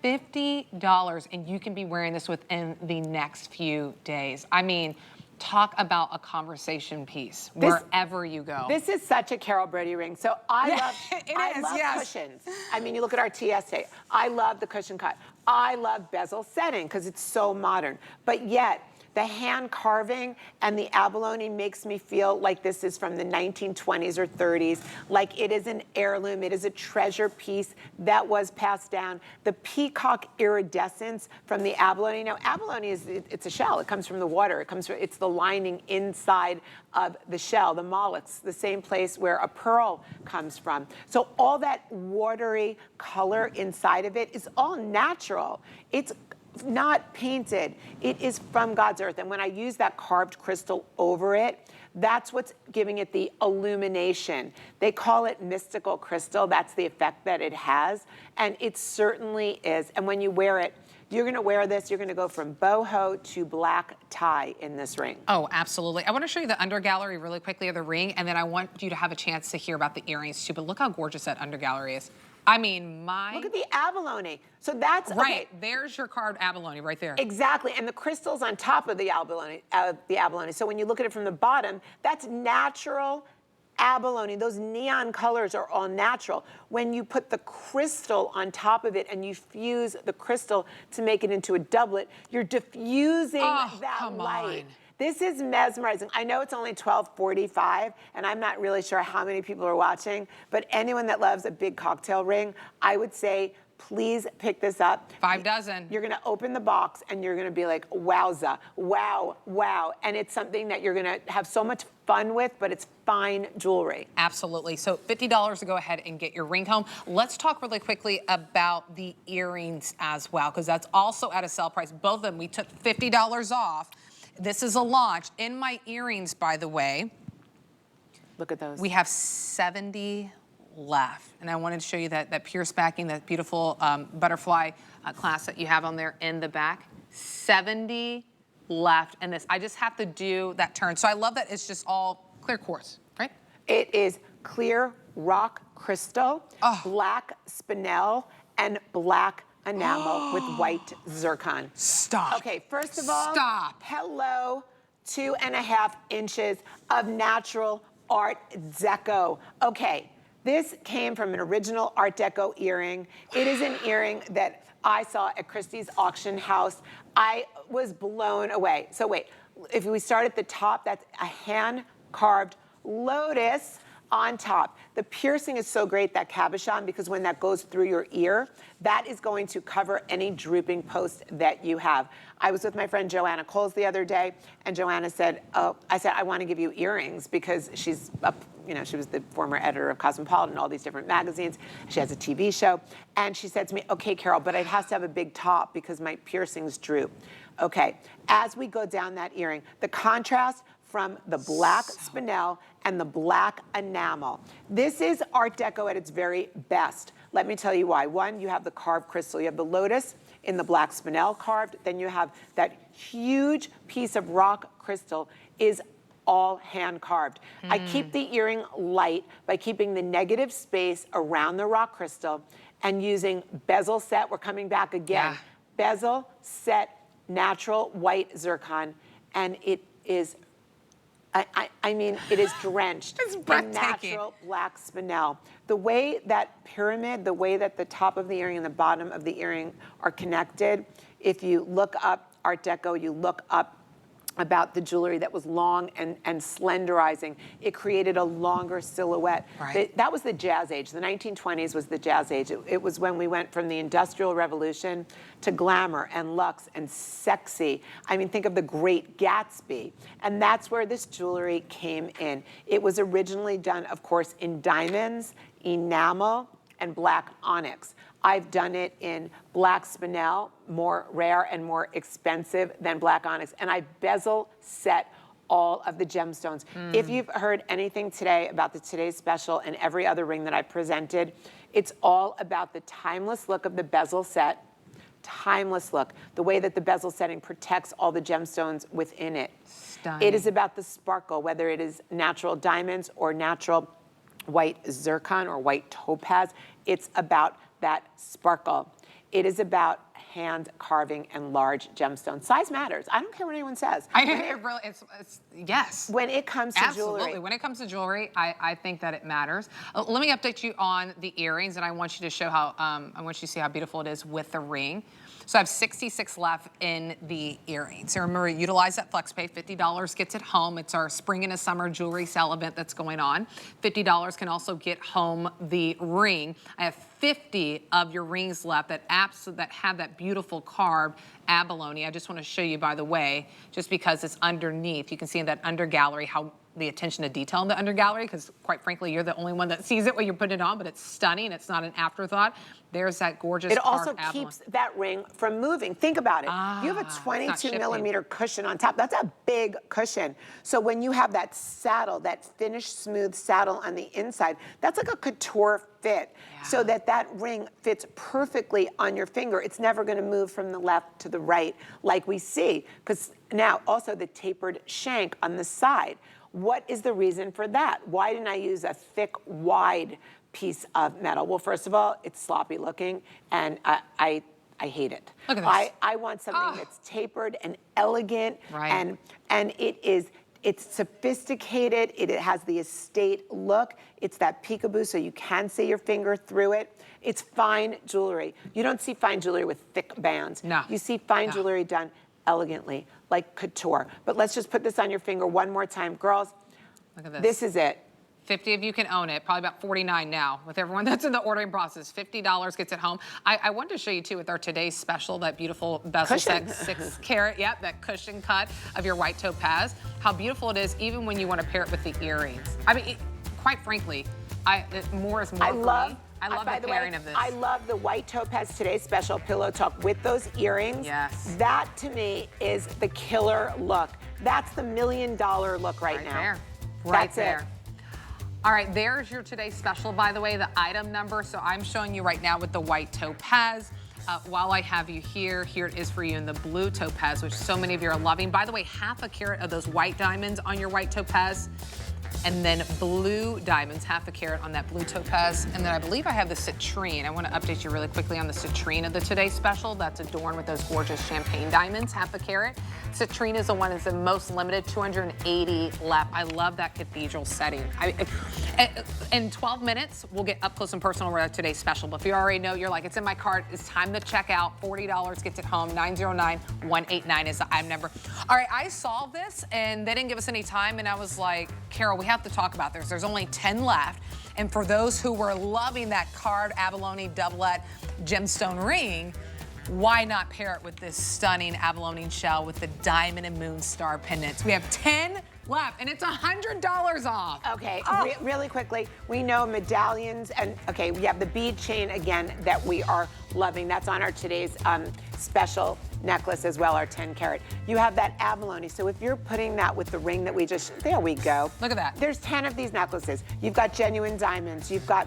$50, and you can be wearing this within the next few days. I mean, talk about a conversation piece wherever you go. This is such a Carol Brody ring. So I love cushions. I mean, you look at our TSA. I love the cushion cut. I love bezel setting because it's so modern. But yet, the hand carving and the abalone makes me feel like this is from the 1920s or 30s, like it is an heirloom, it is a treasure piece that was passed down. The peacock iridescence from the abalone. Now, abalone it's a shell. It comes from the water. It's the lining inside of the shell, the mollusks, the same place where a pearl comes from. So all that watery color inside of it is all natural. It's not painted. It is from God's earth. And when I use that carved crystal over it, that's what's giving it the illumination. They call it mystical crystal. That's the effect that it has. And it certainly is. And when you wear it, you're gonna wear this, you're gonna go from boho to black tie in this ring. Oh, absolutely. I wanna show you the under gallery really quickly of the ring, and then I want you to have a chance to hear about the earrings too, but look how gorgeous that under gallery is. I mean, look at the abalone. So that's right. There's your carved abalone right there. Exactly, and the crystals on top of the abalone. So when you look at it from the bottom, that's natural abalone. Those neon colors are all natural. When you put the crystal on top of it and you fuse the crystal to make it into a doublet, you're diffusing that light. This is mesmerizing. I know it's only $12.45, and I'm not really sure how many people are watching, but anyone that loves a big cocktail ring, I would say, please pick this up. 5 dozen. You're gonna open the box and you're gonna be like, wowza, wow, wow. And it's something that you're gonna have so much fun with, but it's fine jewelry. Absolutely. So $50 to go ahead and get your ring home. Let's talk really quickly about the earrings as well, because that's also at a sale price. Both of them, we took $50 off. This is a launch. In my earrings, by the way, look at those. We have 70 left. And I wanted to show you that pierce backing, that beautiful butterfly clasp that you have on there in the back. 70 left. And this, I just have to do that turn. So I love that it's just all clear quartz, right? It is clear rock crystal, black spinel, and black enamel with white zircon. Stop. Okay, first of all, Stop. hello, 2.5 inches of natural Art Deco. Okay, this came from an original Art Deco earring. It is an earring that I saw at Christie's auction house. I was blown away. So wait, if we start at the top, that's a hand-carved lotus on top. The piercing is so great, that cabochon, because when that goes through your ear, that is going to cover any drooping post that you have. I was with my friend Joanna Coles the other day, and Joanna said, I said, I want to give you earrings, because she's she was the former editor of Cosmopolitan, all these different magazines. She has a TV show. And she said to me, okay, Carol, but it has to have a big top because my piercings droop. Okay, as we go down that earring, the contrast from the black spinel and the black enamel. This is Art Deco at its very best. Let me tell you why. One, you have the carved crystal. You have the lotus in the black spinel carved. Then you have that huge piece of rock crystal is all hand carved. I keep the earring light by keeping the negative space around the rock crystal and using bezel set. We're coming back again. Yeah. Bezel set natural white zircon, and it is, I mean, it is drenched in natural black spinel. The way that pyramid, the way that the top of the earring and the bottom of the earring are connected, if you look up Art Deco, you look up about the jewelry that was long and slenderizing. It created a longer silhouette. Right. That was the Jazz Age. The 1920s was the Jazz Age. It was when we went from the Industrial Revolution to glamour and luxe and sexy. I mean, think of the Great Gatsby. And that's where this jewelry came in. It was originally done, of course, in diamonds, enamel, and black onyx. I've done it in black spinel, more rare and more expensive than black onyx. And I bezel set all of the gemstones. If you've heard anything today about the Today's Special and every other ring that I presented, it's all about the timeless look of the bezel set, timeless look, the way that the bezel setting protects all the gemstones within it. Stunning. It is about the sparkle, whether it is natural diamonds or natural white zircon or white topaz. It's about that sparkle. It is about hand carving and large gemstones. Size matters. I don't care what anyone says. Yes. When it comes to Absolutely. jewelry. When it comes to jewelry, I think that it matters. Let me update you on the earrings, and I want you to show how, I want you to see how beautiful it is with the ring. So I have 66 left in the earrings. So remember, utilize that FlexPay. $50 gets it home. It's our spring and a summer jewelry sale event that's going on. $50 can also get home the ring. I have 50 of your rings left that have that beautiful carved abalone. I just want to show you, by the way, just because it's underneath. You can see in that under gallery how the attention to detail in the under gallery, because quite frankly, you're the only one that sees it when you put it on, but it's stunning. It's not an afterthought. There's that gorgeous carved abalone. It also keeps that ring from moving. Think about it. You have a 22 millimeter cushion on top. That's a big cushion. So when you have that saddle, that finished smooth saddle on the inside, that's like a couture fit, so that ring fits perfectly on your finger. It's never going to move from the left to the right like we see, because now also the tapered shank on the side. What is the reason for that? Why didn't I use a thick, wide piece of metal? Well, first of all, it's sloppy looking, and I hate it. Look at this. I want something that's tapered and elegant, and it's sophisticated. It has the estate look. It's that peekaboo, so you can see your finger through it. It's fine jewelry. You don't see fine jewelry with thick bands. No. You see fine jewelry done elegantly, like couture. But let's just put this on your finger one more time. Girls, look at this. This is it. 50 of you can own it, probably about 49 now with everyone that's in the ordering process. $50 gets it home. I wanted to show you too with our today's special, that beautiful bezel set, 6 carat, that cushion cut of your white topaz. How beautiful it is, even when you want to pair it with the earrings. I mean, quite frankly, more is more for me. I love the pairing of this. I love the white topaz Today's Special Pillow Talk with those earrings. Yes. That to me is the killer look. That's the $1 million look right now. There. Right there. All right, there's your today's special, by the way, the item number. So I'm showing you right now with the white topaz. While I have you here it is for you in the blue topaz, which so many of you are loving. By the way, half a carat of those white diamonds on your white topaz, and then blue diamonds, half a carat on that blue topaz. And then I believe I have the citrine. I want to update you really quickly on the citrine of the Today Special. That's adorned with those gorgeous champagne diamonds, half a carat. Citrine is the one that's the most limited, 280 left. I love that cathedral setting. In 12 minutes, we'll get up close and personal with our Today Special. But if you already know, you're like, it's in my cart, it's time to check out. $40 gets it home. 909-189 is the item number. All right, I saw this and they didn't give us any time, and I was like, Carol, we have to talk about this. There's only 10 left. And for those who were loving that carved abalone doublet gemstone ring, why not pair it with this stunning abalone shell with the diamond and moon star pendants? We have 10 left, and it's $100 off. Okay, really quickly, we know medallions, and okay, we have the bead chain again that we are loving. That's on our today's special necklace as well, our 10 carat. You have that abalone, so if you're putting that with the ring that we just, there we go. Look at that. There's 10 of these necklaces. You've got genuine diamonds, you've got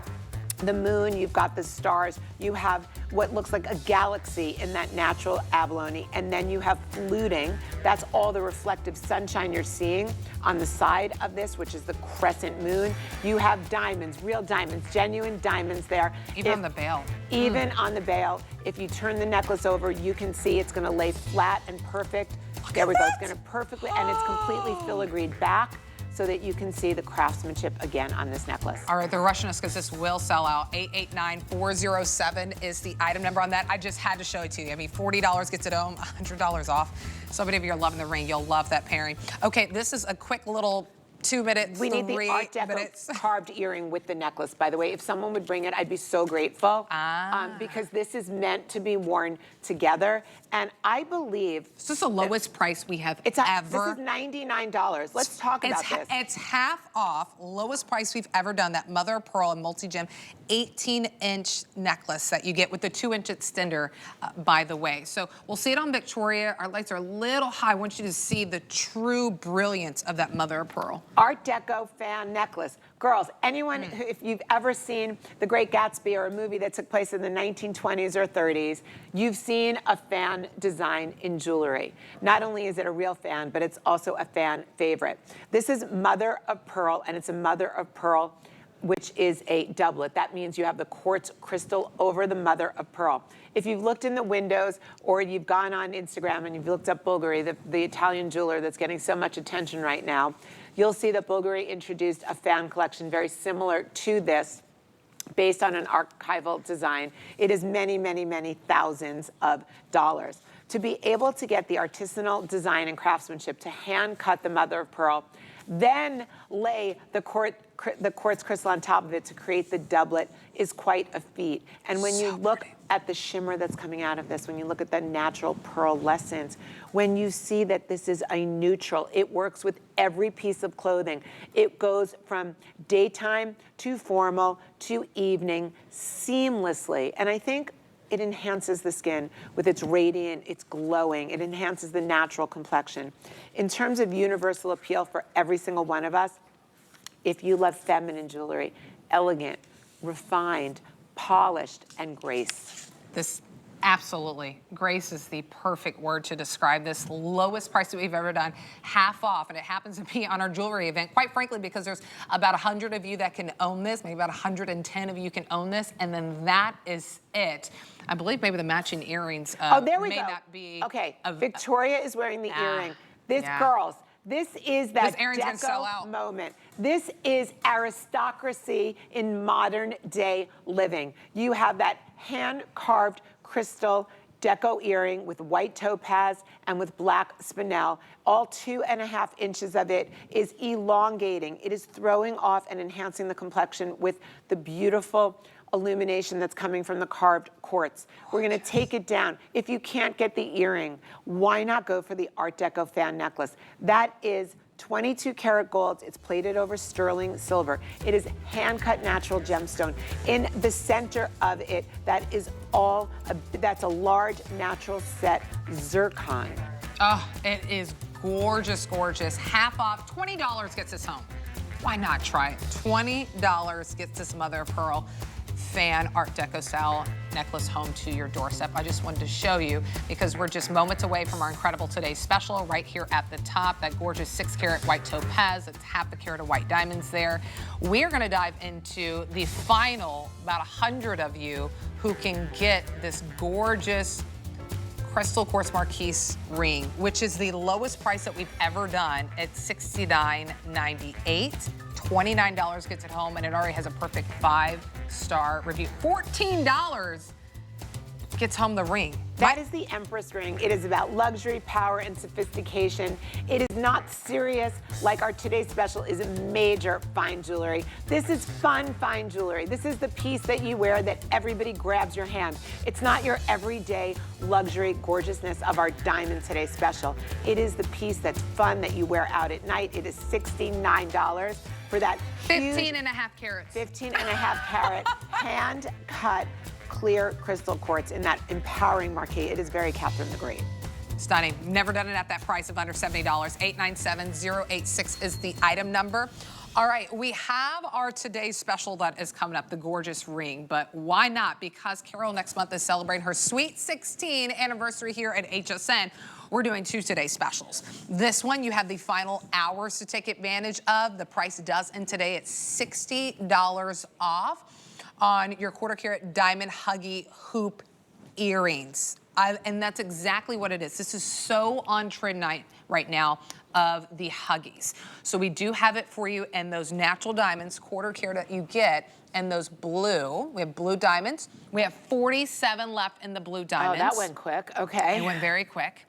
the moon, you've got the stars, you have what looks like a galaxy in that natural abalone, and then you have fluting. That's all the reflective sunshine you're seeing on the side of this, which is the crescent moon. You have diamonds, real diamonds, genuine diamonds there. Even on the bail. Even on the bail. If you turn the necklace over, you can see it's gonna lay flat and perfect. There we go, it's gonna perfectly, and it's completely filigreed back, so that you can see the craftsmanship again on this necklace. All right, they're rushing us because this will sell out. 889-407 is the item number on that. I just had to show it to you. I mean, $40 gets it home, $100 off. So many of you are loving the ring. You'll love that pairing. Okay, this is a quick little 2 minutes, We need the Art Deco carved earring with the necklace, by the way. If someone would bring it, I'd be so grateful. Because this is meant to be worn together. And I believe... This is the lowest price we have ever. This is $99. Let's talk about this. It's half off, lowest price we've ever done. That mother of pearl and multi-gem 18-inch necklace that you get with the 2-inch extender, by the way. So we'll see it on Victoria. Our lights are a little high. I want you to see the true brilliance of that mother of pearl. Art Deco fan necklace. Girls, anyone, if you've ever seen The Great Gatsby or a movie that took place in the 1920s or 30s, you've seen a fan design in jewelry. Not only is it a real fan, but it's also a fan favorite. This is mother of pearl, and it's a mother of pearl, which is a doublet. That means you have the quartz crystal over the mother of pearl. If you've looked in the windows or you've gone on Instagram and you've looked up Bulgari, the Italian jeweler that's getting so much attention right now, you'll see that Bulgari introduced a fan collection very similar to this, based on an archival design. It is many, many, many thousands of dollars. To be able to get the artisanal design and craftsmanship to hand cut the mother of pearl, then lay the quartz crystal on top of it to create the doublet is quite a feat. And when you look at the shimmer that's coming out of this, when you look at the natural pearlescence, when you see that this is a neutral, it works with every piece of clothing. It goes from daytime to formal to evening seamlessly. And I think it enhances the skin with its radiant, it's glowing. It enhances the natural complexion. In terms of universal appeal for every single one of us, if you love feminine jewelry, elegant, refined, polished, and grace. This, absolutely. Grace is the perfect word to describe this. Lowest price that we've ever done, half off, and it happens to be on our jewelry event, quite frankly, because there's about 100 of you that can own this, maybe about 110 of you can own this, and then that is it. I believe maybe the matching earrings there we may go. not be... Okay, Victoria is wearing the earring. Girls, this is that Deco moment. This is aristocracy in modern day living. You have that hand-carved crystal Deco earring with white topaz and with black spinel. All 2.5 inches of it is elongating. It is throwing off and enhancing the complexion with the beautiful illumination that's coming from the carved quartz. We're gonna take it down. If you can't get the earring, why not go for the Art Deco fan necklace? That is 22 karat gold. It's plated over sterling silver. It is hand-cut natural gemstone. In the center of it, that's a large natural set zircon. Oh, it is gorgeous, gorgeous. Half off, $20 gets us home. Why not try it? $20 gets this mother of pearl. fan Art Deco style necklace home to your doorstep. I just wanted to show you because we're just moments away from our incredible today's special right here at the top. That gorgeous 6-carat white topaz. It's half a carat of white diamonds there. We are going to dive into the final about 100 of you who can get this gorgeous crystal quartz marquise ring, which is the lowest price that we've ever done at $69.98. $29 gets it home, and it already has a perfect 5-star review. $14 gets home the ring. That is the Empress ring. It is about luxury, power, and sophistication. It is not serious like our today's special is major fine jewelry. This is fun fine jewelry. This is the piece that you wear that everybody grabs your hand. It's not your everyday luxury gorgeousness of our Diamond Today special. It is the piece that's fun that you wear out at night. It is $69 for that 15 and a half carats. 15 and a half carat hand cut clear crystal quartz in that empowering marquee. It is very Catherine the Great. Stunning. Never done it at that price of under $70. 897086 is the item number. All right, we have our today's special that is coming up, the gorgeous ring, but why not? Because Carol next month is celebrating her Sweet 16 anniversary here at HSN. We're doing 2 today's specials. This one, you have the final hours to take advantage of. The price does end today at $60 off on your 1/4 carat diamond huggy hoop earrings. And that's exactly what it is. This is so on trend right now of the huggies. So we do have it for you in those natural diamonds, 1/4 carat that you get, and those blue. We have blue diamonds. We have 47 left in the blue diamonds. Oh, that went quick. Okay. It went very quick.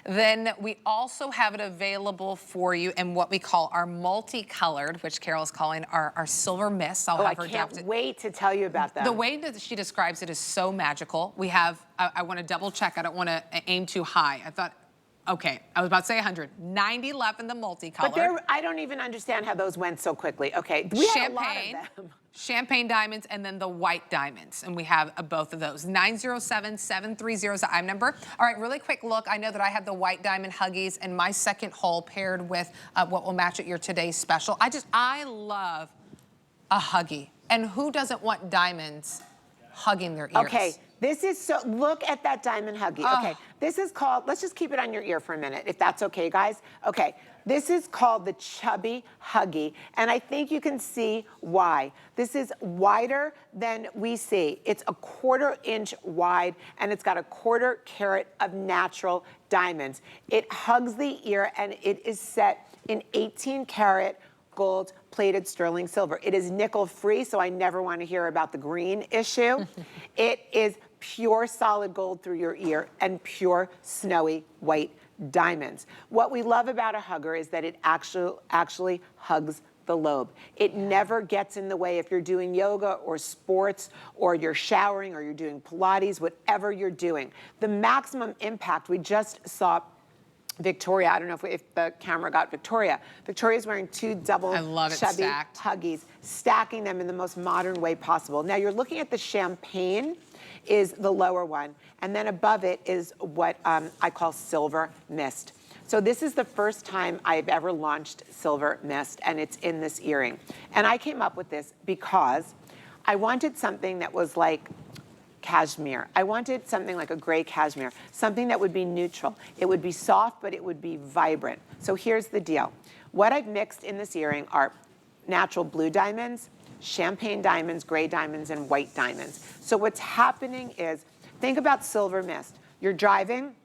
Then we also have it available for you in what we call our multicolored, which Carol's calling our silver mist. I can't wait to tell you about that. The way that she describes it is so magical. We have, I want to double check. I don't want to aim too high. I thought, okay, I was about to say 100. 90 left in the multicolored. But I don't even understand how those went so quickly. Okay, we had a lot of them. Champagne diamonds, and then the white diamonds. And we have both of those. 907730 is the item number. All right, really quick look. I know that I have the white diamond huggies in my second hole paired with what will match at your today's special. I love a huggy. And who doesn't want diamonds hugging their ears? Okay, this is so, look at that diamond huggy. Okay, this is called, let's just keep it on your ear for a minute, if that's okay, guys. Okay, this is called the Chubby Huggy, and I think you can see why. This is wider than we see. It's a 1/4 inch wide, and it's got a 1/4 carat of natural diamonds. It hugs the ear, and it is set in 18 karat gold plated sterling silver. It is nickel free, so I never want to hear about the green issue. It is pure solid gold through your ear and pure snowy white diamonds. What we love about a hugger is that it actually hugs the lobe. It never gets in the way if you're doing yoga or sports or you're showering or you're doing Pilates, whatever you're doing. The maximum impact, we just saw Victoria, I don't know if the camera got Victoria. Victoria's wearing 2 double chubby huggies, stacking them in the most modern way possible. Now you're looking at the champagne is the lower one, and then above it is what I call silver mist. So this is the first time I've ever launched silver mist, and it's in this earring. And I came up with this because I wanted something that was like cashmere. I wanted something like a gray cashmere, something that would be neutral. It would be soft, but it would be vibrant. So here's the deal. What I've mixed in this earring are natural blue diamonds, champagne diamonds, gray diamonds, and white diamonds. So what's happening is, think about silver mist. You're driving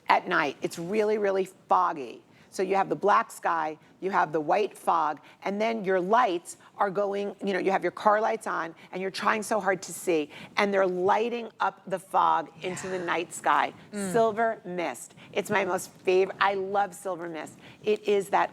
at night. It's really, really foggy. So you have the black sky, you have the white fog, and then your lights are going, you have your car lights on, and you're trying so hard to see, and they're lighting up the fog into the night sky. Silver mist. It's my most favorite. I love silver mist. It is that,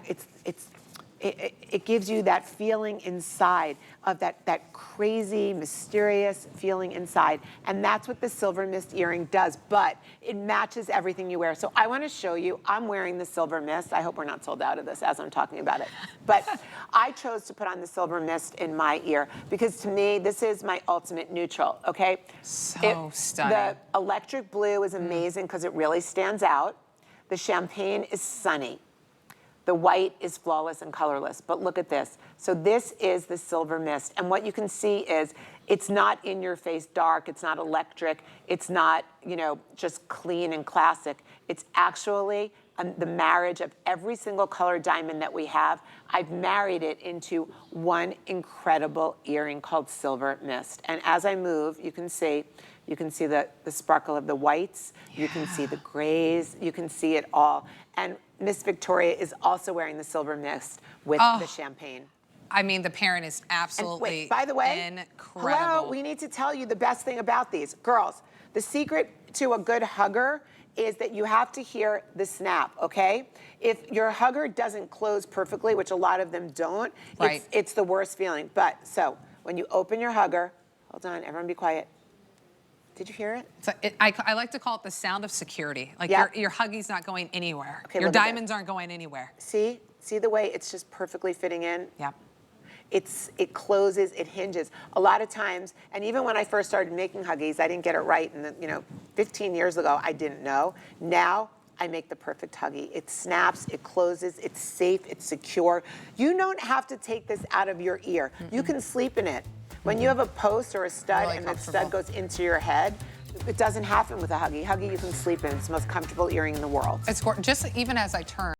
it gives you that feeling inside of that crazy, mysterious feeling inside. And that's what the silver mist earring does, but it matches everything you wear. So I want to show you, I'm wearing the silver mist. I hope we're not sold out of this as I'm talking about it. But I chose to put on the silver mist in my ear because to me, this is my ultimate neutral, okay? So stunning. The electric blue is amazing because it really stands out. The champagne is sunny. The white is flawless and colorless, but look at this. So this is the silver mist, and what you can see is it's not in your face dark, it's not electric, it's not, you know, just clean and classic. It's actually the marriage of every single color diamond that we have. I've married it into one incredible earring called Silver Mist. And as I move, you can see the sparkle of the whites, you can see the grays, you can see it all. And Miss Victoria is also wearing the Silver Mist with the champagne. I mean, the pairing is absolutely wait, by the way, incredible. Hello, we need to tell you the best thing about these. Girls, the secret to a good hugger is that you have to hear the snap, okay? If your hugger doesn't close perfectly, which a lot of them don't, it's the worst feeling. But so when you open your hugger, hold on, everyone be quiet. Did you hear it? So I like to call it the sound of security. Like your huggy's not going anywhere. Okay, your diamonds aren't going anywhere. See the way it's just perfectly fitting in? Yeah. It closes, it hinges. A lot of times, and even when I first started making huggies, I didn't get it right. And 15 years ago, I didn't know. Now, I make the perfect huggy. It snaps, it closes, it's safe, it's secure. You don't have to take this out of your ear. You can sleep in it. When you have a post or a stud Really and that stud goes into your head, it doesn't happen with a huggy. Huggy you can sleep in. It's the most comfortable earring in the world. It's gorgeous. Just even as I turn.